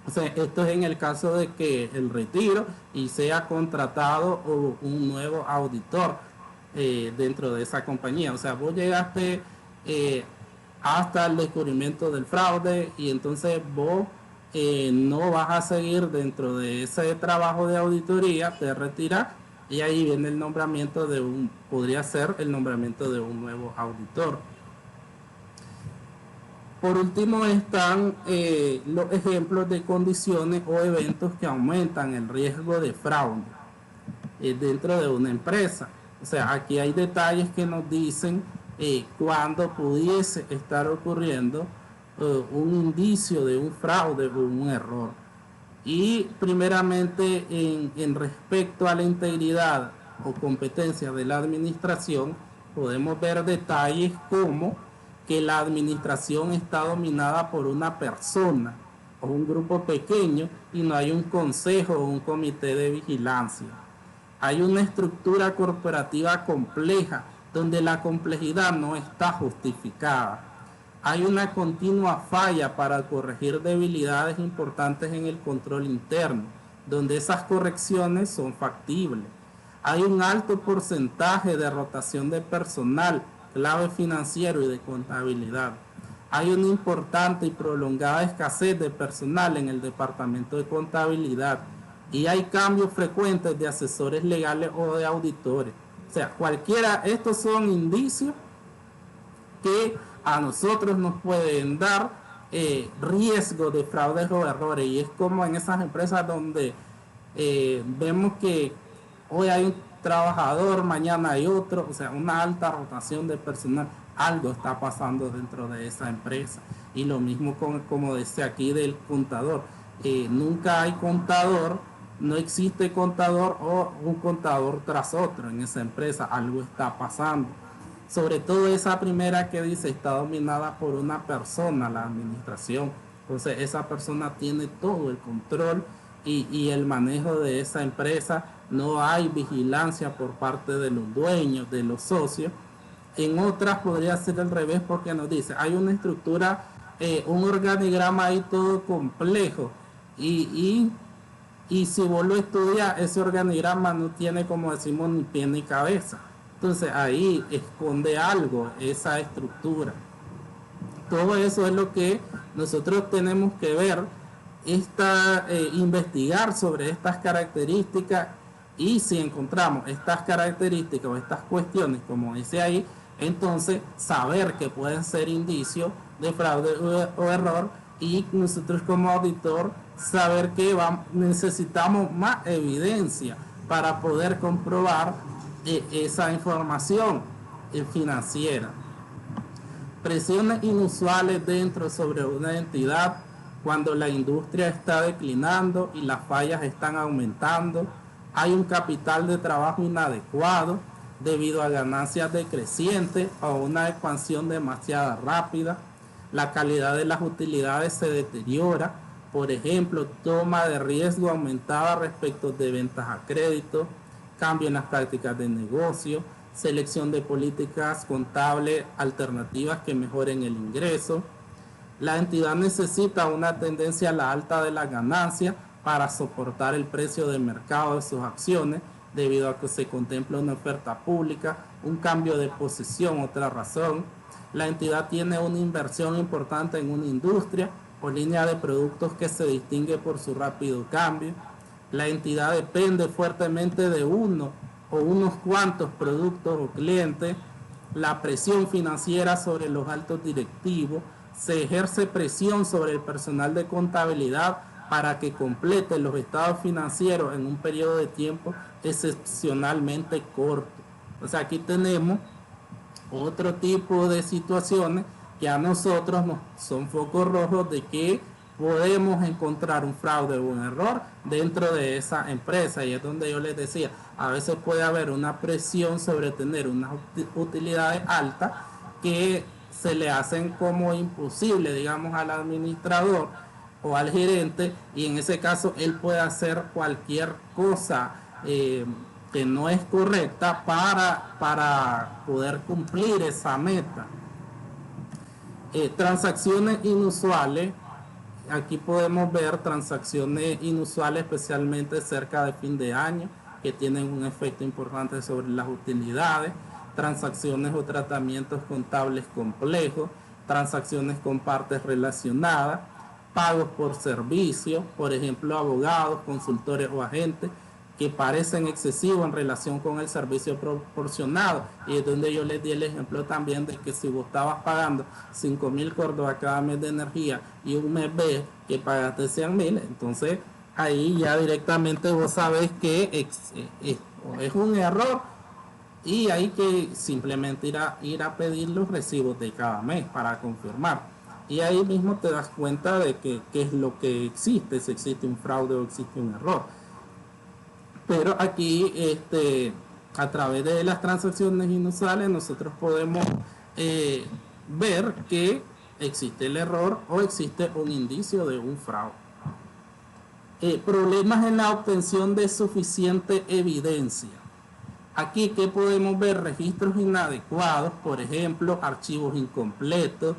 O sea, esto es en el caso de que el retiro y sea contratado un nuevo auditor dentro de esa compañía. O sea, vos llegaste hasta el descubrimiento del fraude y entonces vos no vas a seguir dentro de ese trabajo de auditoría, te retiras y ahí viene el nombramiento podría ser el nombramiento de un nuevo auditor. Por último están los ejemplos de condiciones o eventos que aumentan el riesgo de fraude dentro de una empresa. O sea, aquí hay detalles que nos dicen cuando pudiese estar ocurriendo un indicio de un fraude o un error. Y primeramente en respecto a la integridad o competencia de la administración, podemos ver detalles como que la administración está dominada por una persona o un grupo pequeño y no hay un consejo o un comité de vigilancia. Hay una estructura corporativa compleja donde la complejidad no está justificada. Hay una continua falla para corregir debilidades importantes en el control interno, donde esas correcciones son factibles. Hay un alto porcentaje de rotación de personal, clave financiero y de contabilidad. Hay una importante y prolongada escasez de personal en el departamento de contabilidad y hay cambios frecuentes de asesores legales o de auditores. O sea, estos son indicios que a nosotros nos pueden dar riesgo de fraudes o errores, y es como en esas empresas donde vemos que hoy hay un trabajador, mañana hay otro, o sea, una alta rotación de personal. Algo está pasando dentro de esa empresa. Y lo mismo como decía aquí del contador, nunca hay contador, no existe contador o un contador tras otro en esa empresa. Algo está pasando. Sobre todo esa primera que dice está dominada por una persona, la administración. Entonces esa persona tiene todo el control y el manejo de esa empresa. No hay vigilancia por parte de los dueños, de los socios. En otras podría ser al revés, porque nos dice, hay una estructura, un organigrama ahí todo complejo y si vos lo estudias, ese organigrama no tiene, como decimos, ni pie ni cabeza. Entonces ahí esconde algo, esa estructura. Todo eso es lo que nosotros tenemos que ver, investigar sobre estas características Y si encontramos estas características o estas cuestiones, como dice ahí, entonces saber que pueden ser indicios de fraude o error, y nosotros como auditor saber que necesitamos más evidencia para poder comprobar esa información financiera. Presiones inusuales dentro sobre una entidad cuando la industria está declinando y las fallas están aumentando. Hay un capital de trabajo inadecuado debido a ganancias decrecientes o una expansión demasiado rápida. La calidad de las utilidades se deteriora. Por ejemplo, toma de riesgo aumentada respecto de ventas a crédito, cambio en las prácticas de negocio, selección de políticas contables alternativas que mejoren el ingreso. La entidad necesita una tendencia a la alta de la ganancia para soportar el precio de mercado de sus acciones, debido a que se contempla una oferta pública, un cambio de posición, otra razón. La entidad tiene una inversión importante en una industria o línea de productos que se distingue por su rápido cambio. La entidad depende fuertemente de uno o unos cuantos productos o clientes. La presión financiera sobre los altos directivos. Se ejerce presión sobre el personal de contabilidad para que complete los estados financieros en un periodo de tiempo excepcionalmente corto. O sea, aquí tenemos otro tipo de situaciones que a nosotros nos son focos rojos de que podemos encontrar un fraude o un error dentro de esa empresa, y es donde yo les decía, a veces puede haber una presión sobre tener unas utilidades altas que se le hacen como imposible, digamos, al administrador o al gerente, y en ese caso él puede hacer cualquier cosa que no es correcta para poder cumplir esa meta. Transacciones inusuales. Aquí podemos ver transacciones inusuales, especialmente cerca de fin de año, que tienen un efecto importante sobre las utilidades. Transacciones o tratamientos contables complejos, transacciones con partes relacionadas, pagos por servicio, por ejemplo, abogados, consultores o agentes, que parecen excesivos en relación con el servicio proporcionado. Y es donde yo les di el ejemplo también de que si vos estabas pagando 5.000 córdobas cada mes de energía y un mes ves que pagaste 100.000, entonces ahí ya directamente vos sabés que es un error, y hay que simplemente ir a pedir los recibos de cada mes para confirmar. Y ahí mismo te das cuenta de qué es lo que existe, si existe un fraude o existe un error. Pero aquí, a través de las transacciones inusuales, nosotros podemos ver que existe el error o existe un indicio de un fraude. Problemas en la obtención de suficiente evidencia. Aquí, ¿qué podemos ver? Registros inadecuados, por ejemplo, archivos incompletos,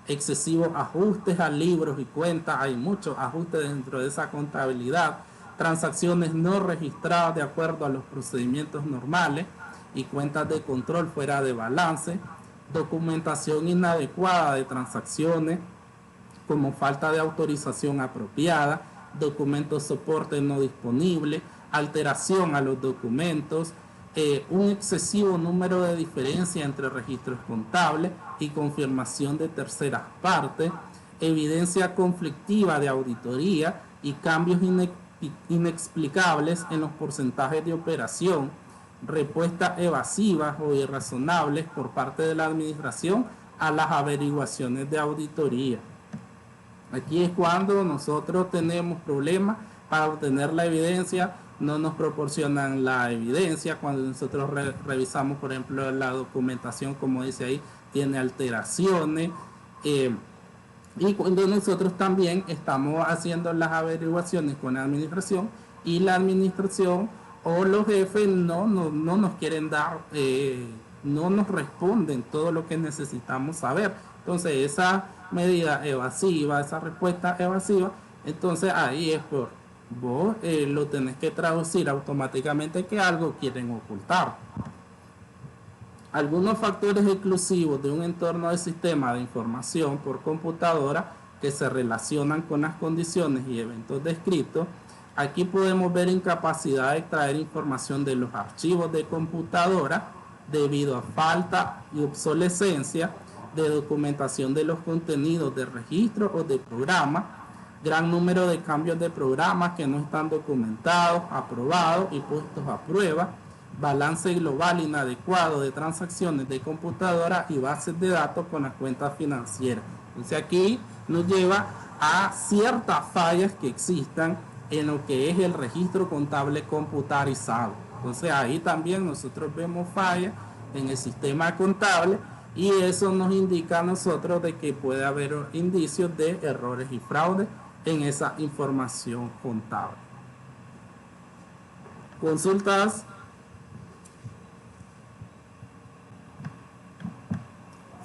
excesivos ajustes a libros y cuentas. Hay muchos ajustes dentro de esa contabilidad. Transacciones no registradas de acuerdo a los procedimientos normales y cuentas de control fuera de balance. Documentación inadecuada de transacciones, como falta de autorización apropiada, documentos soporte no disponible, alteración a los documentos, un excesivo número de diferencia entre registros contables y confirmación de terceras partes, evidencia conflictiva de auditoría y cambios inexplicables en los porcentajes de operación, respuestas evasivas o irrazonables por parte de la administración a las averiguaciones de auditoría. Aquí es cuando nosotros tenemos problemas para obtener la evidencia. No nos proporcionan la evidencia. Cuando nosotros revisamos, por ejemplo, la documentación, como dice ahí, tiene alteraciones. Y cuando nosotros también estamos haciendo las averiguaciones con la administración, y la administración o los jefes no nos quieren dar, no nos responden todo lo que necesitamos saber. Entonces esa medida evasiva, esa respuesta evasiva, entonces ahí es por vos lo tenés que traducir automáticamente que algo quieren ocultar. Algunos factores exclusivos de un entorno de sistema de información por computadora que se relacionan con las condiciones y eventos descritos. Aquí podemos ver incapacidad de extraer información de los archivos de computadora debido a falta y obsolescencia de documentación de los contenidos de registro o de programa, gran número de cambios de programas que no están documentados, aprobados y puestos a prueba, balance global inadecuado de transacciones de computadora y bases de datos con las cuentas financieras. Entonces aquí nos lleva a ciertas fallas que existan en lo que es el registro contable computarizado. Entonces ahí también nosotros vemos fallas en el sistema contable y eso nos indica a nosotros de que puede haber indicios de errores y fraudes en esa información contable. Consultas.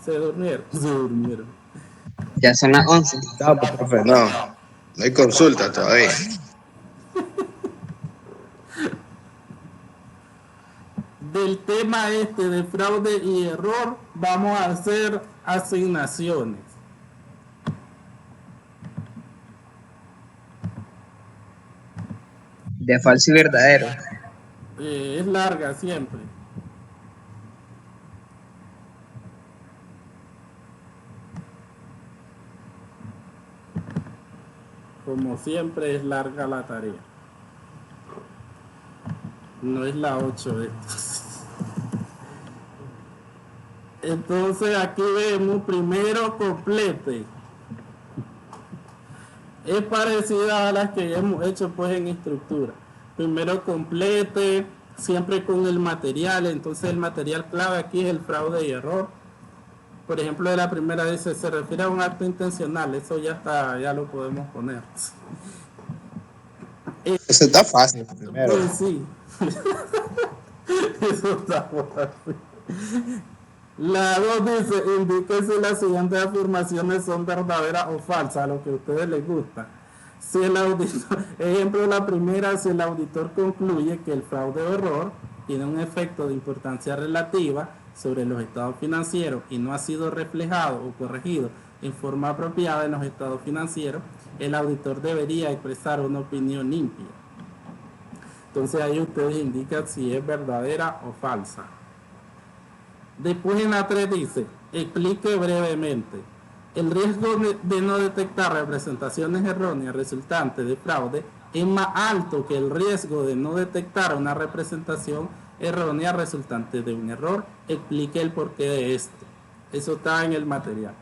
Se durmieron. Ya son las 11. No, profe, no. No hay consulta todavía. Del tema de fraude y error, vamos a hacer asignaciones. De falso y verdadero. Es larga siempre. Como siempre es larga la tarea. No es la 8 Entonces aquí vemos primero complete. Es parecida a las que ya hemos hecho pues en estructura. Primero complete, siempre con el material. Entonces el material clave aquí es el fraude y error. Por ejemplo, de la primera dice, se refiere a un acto intencional. Eso ya está, ya lo podemos poner. Eso está fácil primero. Pues sí. Eso está fácil. La 2 dice, indique si las siguientes afirmaciones son verdaderas o falsas, a lo que a ustedes les gusta. Si el auditor, ejemplo, la primera, si el auditor concluye que el fraude o error tiene un efecto de importancia relativa sobre los estados financieros y no ha sido reflejado o corregido en forma apropiada en los estados financieros, el auditor debería expresar una opinión limpia. Entonces ahí ustedes indican si es verdadera o falsa. Después en la 3 dice, explique brevemente. El riesgo de no detectar representaciones erróneas resultantes de fraude es más alto que el riesgo de no detectar una representación errónea resultante de un error. Explique el porqué de esto. Eso está en el material.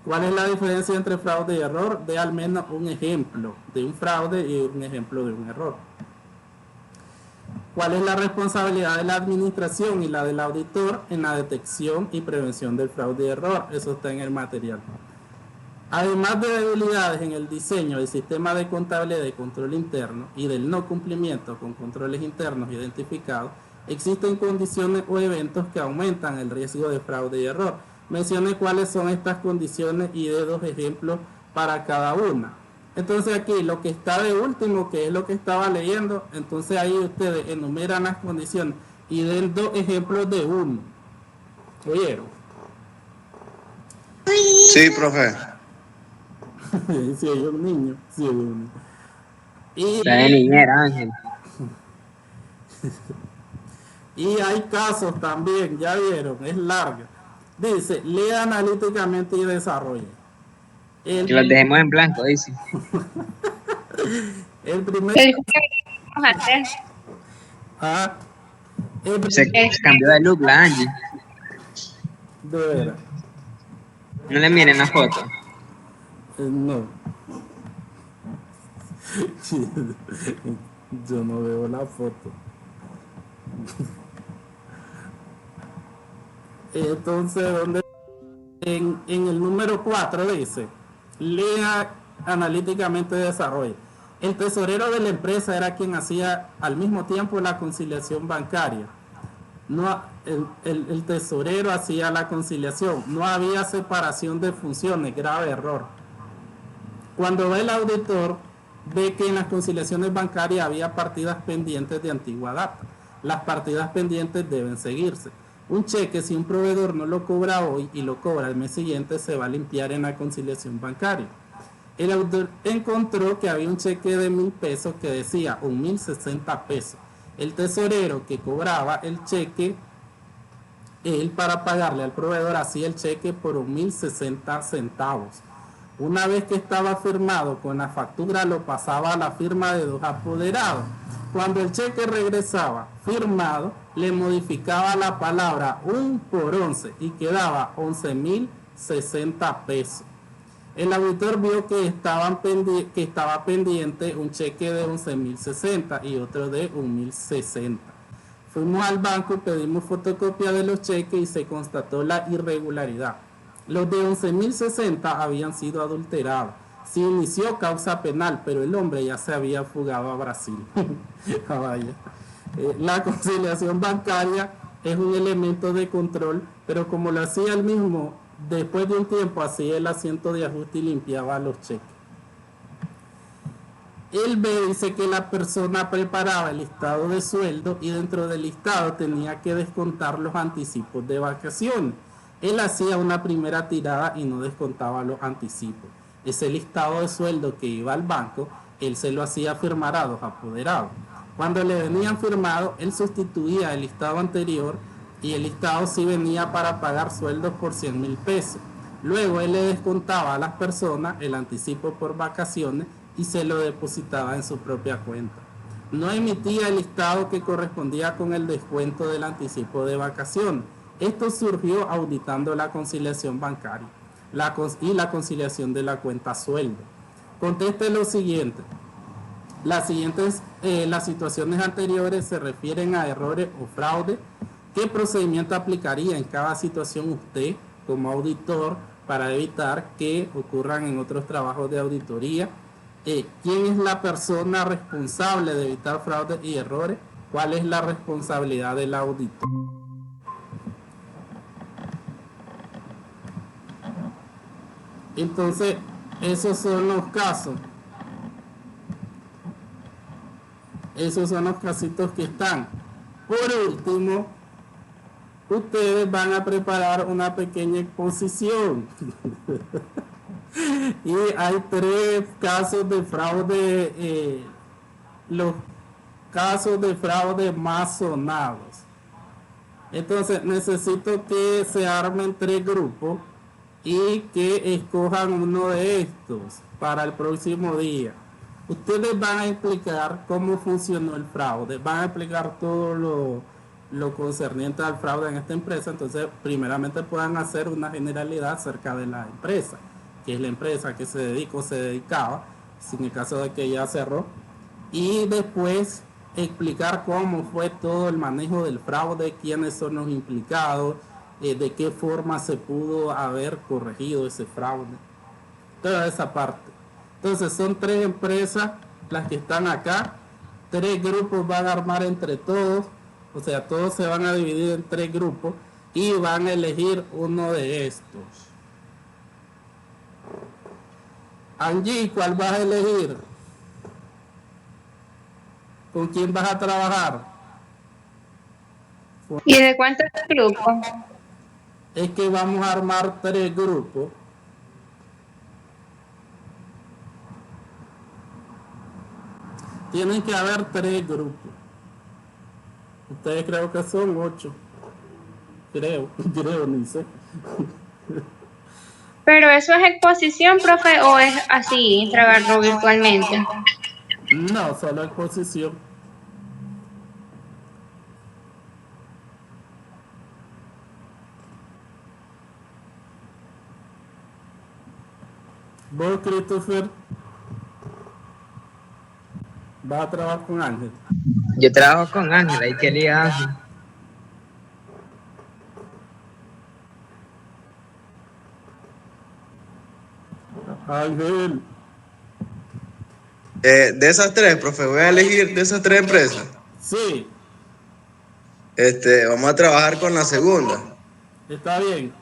¿Cuál es la diferencia entre fraude y error? De al menos un ejemplo de un fraude y un ejemplo de un error. ¿Cuál es la responsabilidad de la administración y la del auditor en la detección y prevención del fraude y error? Eso está en el material. Además de debilidades en el diseño del sistema de contabilidad y control interno y del no cumplimiento con controles internos identificados, existen condiciones o eventos que aumentan el riesgo de fraude y error. Mencione cuáles son estas condiciones y dé 2 ejemplos para cada una. Entonces aquí lo que está de último, que es lo que estaba leyendo, entonces ahí ustedes enumeran las condiciones y den 2 ejemplos de uno. ¿Oyeron? Sí, profe. Si hay un niño, sí hay un niño. Y, La de niñera, Ángel. y hay casos también, ya vieron, es larga. Dice, lea analíticamente y desarrolle. Que los dejemos en blanco, dice. El primer... Ah, Se cambió de look la Angie. De veras. No le miren la foto. No. Yo no veo la foto. Entonces, ¿dónde? En el número 4 dice, lea analíticamente y desarrolle. El tesorero de la empresa era quien hacía al mismo tiempo la conciliación bancaria. No, el tesorero hacía la conciliación. No había separación de funciones, grave error. Cuando va el auditor, ve que en las conciliaciones bancarias había partidas pendientes de antigua data. Las partidas pendientes deben seguirse. Un cheque, si un proveedor no lo cobra hoy y lo cobra el mes siguiente, se va a limpiar en la conciliación bancaria. El auditor encontró que había un cheque de 1.000 pesos que decía 1.060 pesos. El tesorero que cobraba el cheque, él para pagarle al proveedor hacía el cheque por 1.060 centavos. Una vez que estaba firmado con la factura, lo pasaba a la firma de 2 apoderados. Cuando el cheque regresaba firmado, le modificaba la palabra 1 por 11 y quedaba 11.060 pesos. El auditor vio que estaba pendiente un cheque de 11.060 y otro de 1.060. Fuimos al banco, pedimos fotocopia de los cheques y se constató la irregularidad. Los de 11.060 habían sido adulterados. Se inició causa penal, pero el hombre ya se había fugado a Brasil. La conciliación bancaria es un elemento de control, pero como lo hacía él mismo, después de un tiempo hacía el asiento de ajuste y limpiaba los cheques. El B dice que la persona preparaba el listado de sueldo y dentro del listado tenía que descontar los anticipos de vacaciones. Él hacía una primera tirada y no descontaba los anticipos. Ese listado de sueldo que iba al banco, él se lo hacía firmar a 2 apoderados. Cuando le venían firmado, él sustituía el listado anterior y el listado sí venía para pagar sueldos por 100.000 pesos. Luego él le descontaba a las personas el anticipo por vacaciones y se lo depositaba en su propia cuenta. No emitía el listado que correspondía con el descuento del anticipo de vacaciones. Esto surgió auditando la conciliación bancaria y la conciliación de la cuenta sueldo. Conteste lo siguiente. Las situaciones anteriores se refieren a errores o fraude. ¿Qué procedimiento aplicaría en cada situación usted como auditor para evitar que ocurran en otros trabajos de auditoría? ¿Quién es la persona responsable de evitar fraudes y errores? ¿Cuál es la responsabilidad del auditor? Entonces, esos son los casos. Esos son los casitos que están. Por último, ustedes van a preparar una pequeña exposición. Y hay 3 casos de fraude, los casos de fraude más sonados. Entonces necesito que se armen 3 grupos y que escojan uno de estos para el próximo día. Ustedes van a explicar cómo funcionó el fraude, van a explicar todo lo concerniente al fraude en esta empresa. Entonces primeramente puedan hacer una generalidad acerca de la empresa, que es la empresa que se dedica o se dedicaba, en el caso de que ya cerró, y después explicar cómo fue todo el manejo del fraude, quiénes son los implicados, de qué forma se pudo haber corregido ese fraude, toda esa parte. Entonces son 3 empresas las que están acá, 3 grupos van a armar entre todos, o sea, todos se van a dividir en 3 grupos y van a elegir uno de estos. Angie, ¿cuál vas a elegir? ¿Con quién vas a trabajar? ¿Y de cuántos grupos? Es que vamos a armar 3 grupos. Tienen que haber 3 grupos. Ustedes creo que son 8. Creo, ni sé. ¿Pero eso es exposición, profe, o es así, trabajarlo virtualmente? No, solo exposición. ¿Vos, Christopher, vas a trabajar con Ángel? Yo trabajo con Ángel, ahí quería Ángel. Ángel. De esas 3, profe, voy a elegir de esas 3 empresas. Sí, Vamos a trabajar con la segunda. está bien.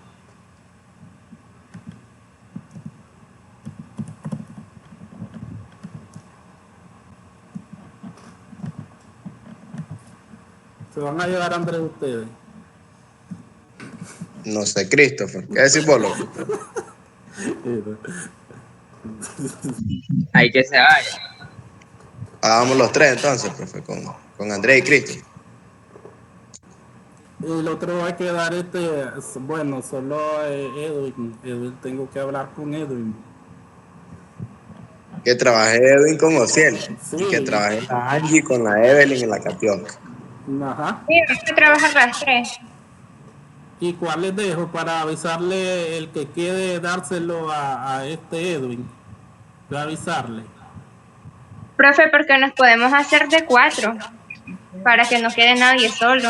Se van a llevar Andrés ustedes. No sé, Christopher. ¿Qué decís vos, loco? Hay que se vaya. Hagamos los tres entonces, profe, con Andrés y Cristian. El otro va a quedar bueno, solo Edwin. Edwin, tengo que hablar con Edwin. Que trabajé Edwin con Ociel. Sí. Y que trabajé la Angie con la Evelyn en la Cationca. Ajá. Sí, hay que trabajar las tres. ¿Y cuál les dejo para avisarle el que quede dárselo a este Edwin? Voy a avisarle. Profe, porque nos podemos hacer de 4 para que no quede nadie solo.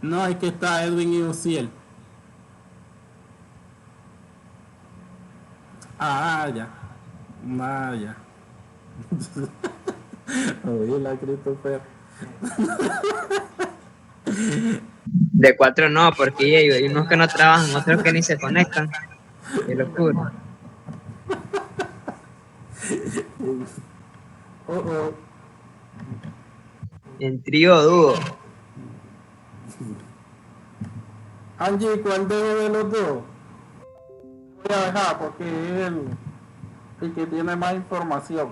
No, es que está Edwin y Uciel. Ah, ya. Ya. Oye, la Christopher. De 4 no, porque hay unos que no trabajan, otros que ni se conectan. Qué locura. Oh. En trío dúo. Angie, ¿cuál dejo de los dos? Voy a dejar porque es el que tiene más información.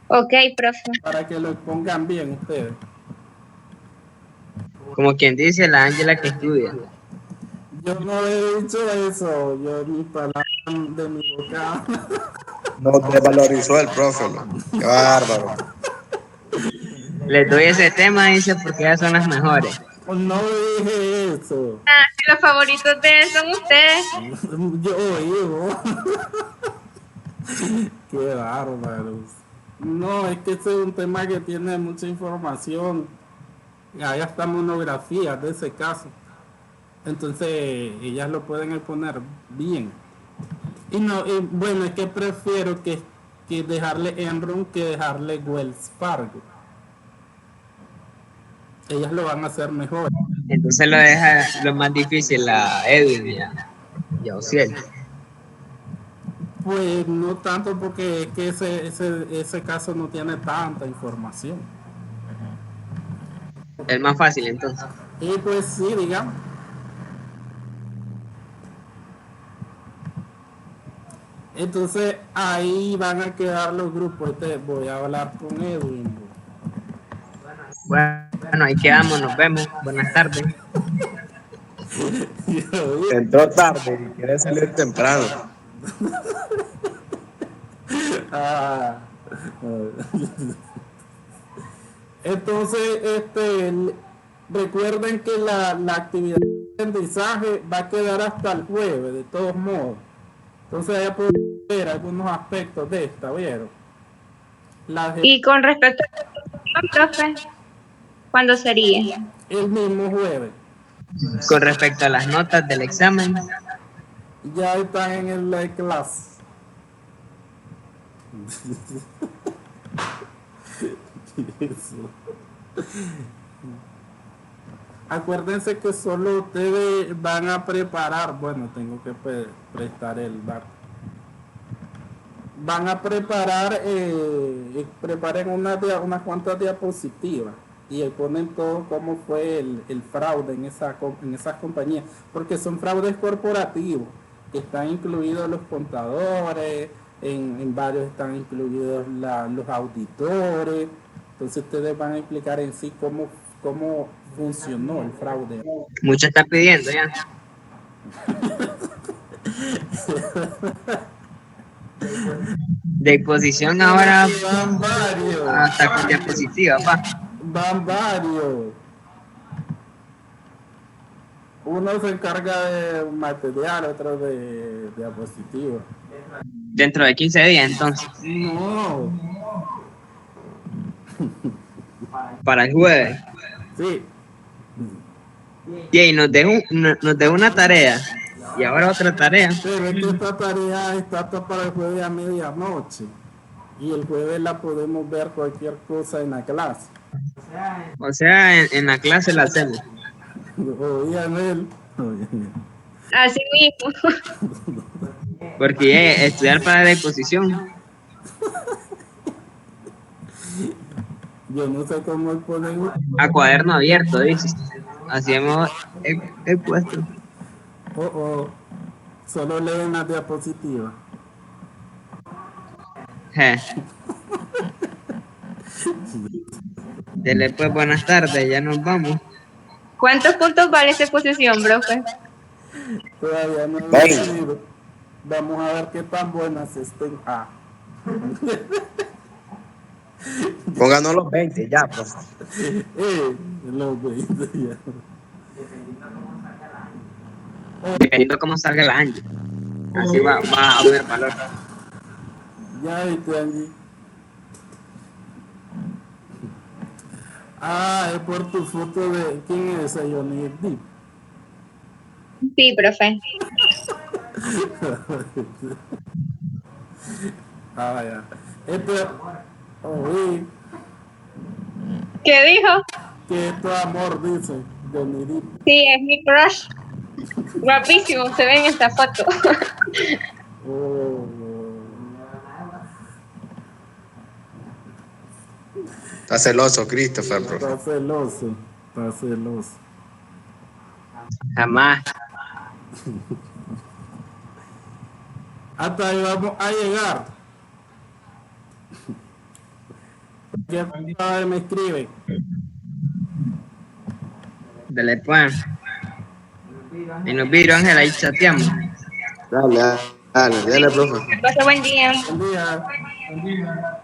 Ok, profe. Para que lo pongan bien ustedes. Como quien dice, la Ángela que estudia. Yo no he dicho eso. Yo mis palabras de mi boca. No desvalorizó el profe, qué bárbaro. Les doy ese tema, dice, porque ellas son las mejores. No dije eso. Ah, si los favoritos de él son ustedes. Yo. Qué bárbaros. No, es que ese es un tema que tiene mucha información. Hay hasta monografías de ese caso. Entonces, ellas lo pueden exponer bien. Y no, bueno, es que prefiero que dejarle Enron que dejarle Wells Fargo. Ellas lo van a hacer mejor. Entonces lo deja lo más difícil a Edwin y a Ociel. Pues no tanto porque es que ese caso no tiene tanta información. Es más fácil entonces. Y pues sí, digamos. Entonces ahí van a quedar los grupos. Voy a hablar con Edwin. Bueno, ahí quedamos, nos vemos. Buenas tardes. Entró tarde y quiere salir temprano. Entonces, recuerden que la actividad de aprendizaje va a quedar hasta el jueves, de todos modos. Entonces ya pueden ver algunos aspectos de esta, ¿vieron? Y con respecto a profe, ¿cuándo sería? El mismo jueves. Con respecto a las notas del examen, Ya están en la clase. Eso. Acuérdense que solo ustedes van a preparar, bueno, tengo que prestar el dato. Van a preparar, preparen unas cuantas diapositivas y ponen todo cómo fue el fraude en esas compañías, porque son fraudes corporativos, que están incluidos los contadores, en varios están incluidos los auditores. Entonces ustedes van a explicar en sí cómo funcionó el fraude. mucho está pidiendo ya. De exposición ahora Van varios. hasta con diapositiva, pa. Van varios. Uno se encarga de material, otro de diapositiva. Dentro de 15 días, entonces. No. Para el jueves. Sí. Y nos dejó una tarea. Y ahora otra tarea. Pero es que esta tarea está hasta para el jueves a medianoche. Y el jueves la podemos ver cualquier cosa en la clase. O sea, en la clase la hacemos. Oigan él. Así mismo. Porque estudiar para la exposición. Yo no sé cómo ponen. A cuaderno abierto, dice. Así hemos puesto. Solo leen las diapositivas. Je. Dele pues buenas tardes, ya nos vamos. ¿Cuántos puntos vale esa exposición, profe? Todavía no he Vale. decidido. Vamos a ver qué tan buenas estén. Pónganos los 20 ya, pues. Los 20 ya. Dependiendo cómo salga el año. Así va a haber valor. Ya viste, Angie. Es por tu foto de... ¿Quién es esa, Johnny Depp? Sí, profe. Ya. Oí ¿Qué dijo? que esto es amor, dice Johnny Depp. Sí, es mi crush. Guapísimo, se ve en esta foto. Oh. Está celoso, Christopher, profe. Está celoso. Está celoso. Jamás. Hasta ahí vamos a llegar. ¿Qué me escribe? Dele pues. Y nos viro, Ángela, ahí chateamos. Dale, profe. Que pase buen día. Buen día.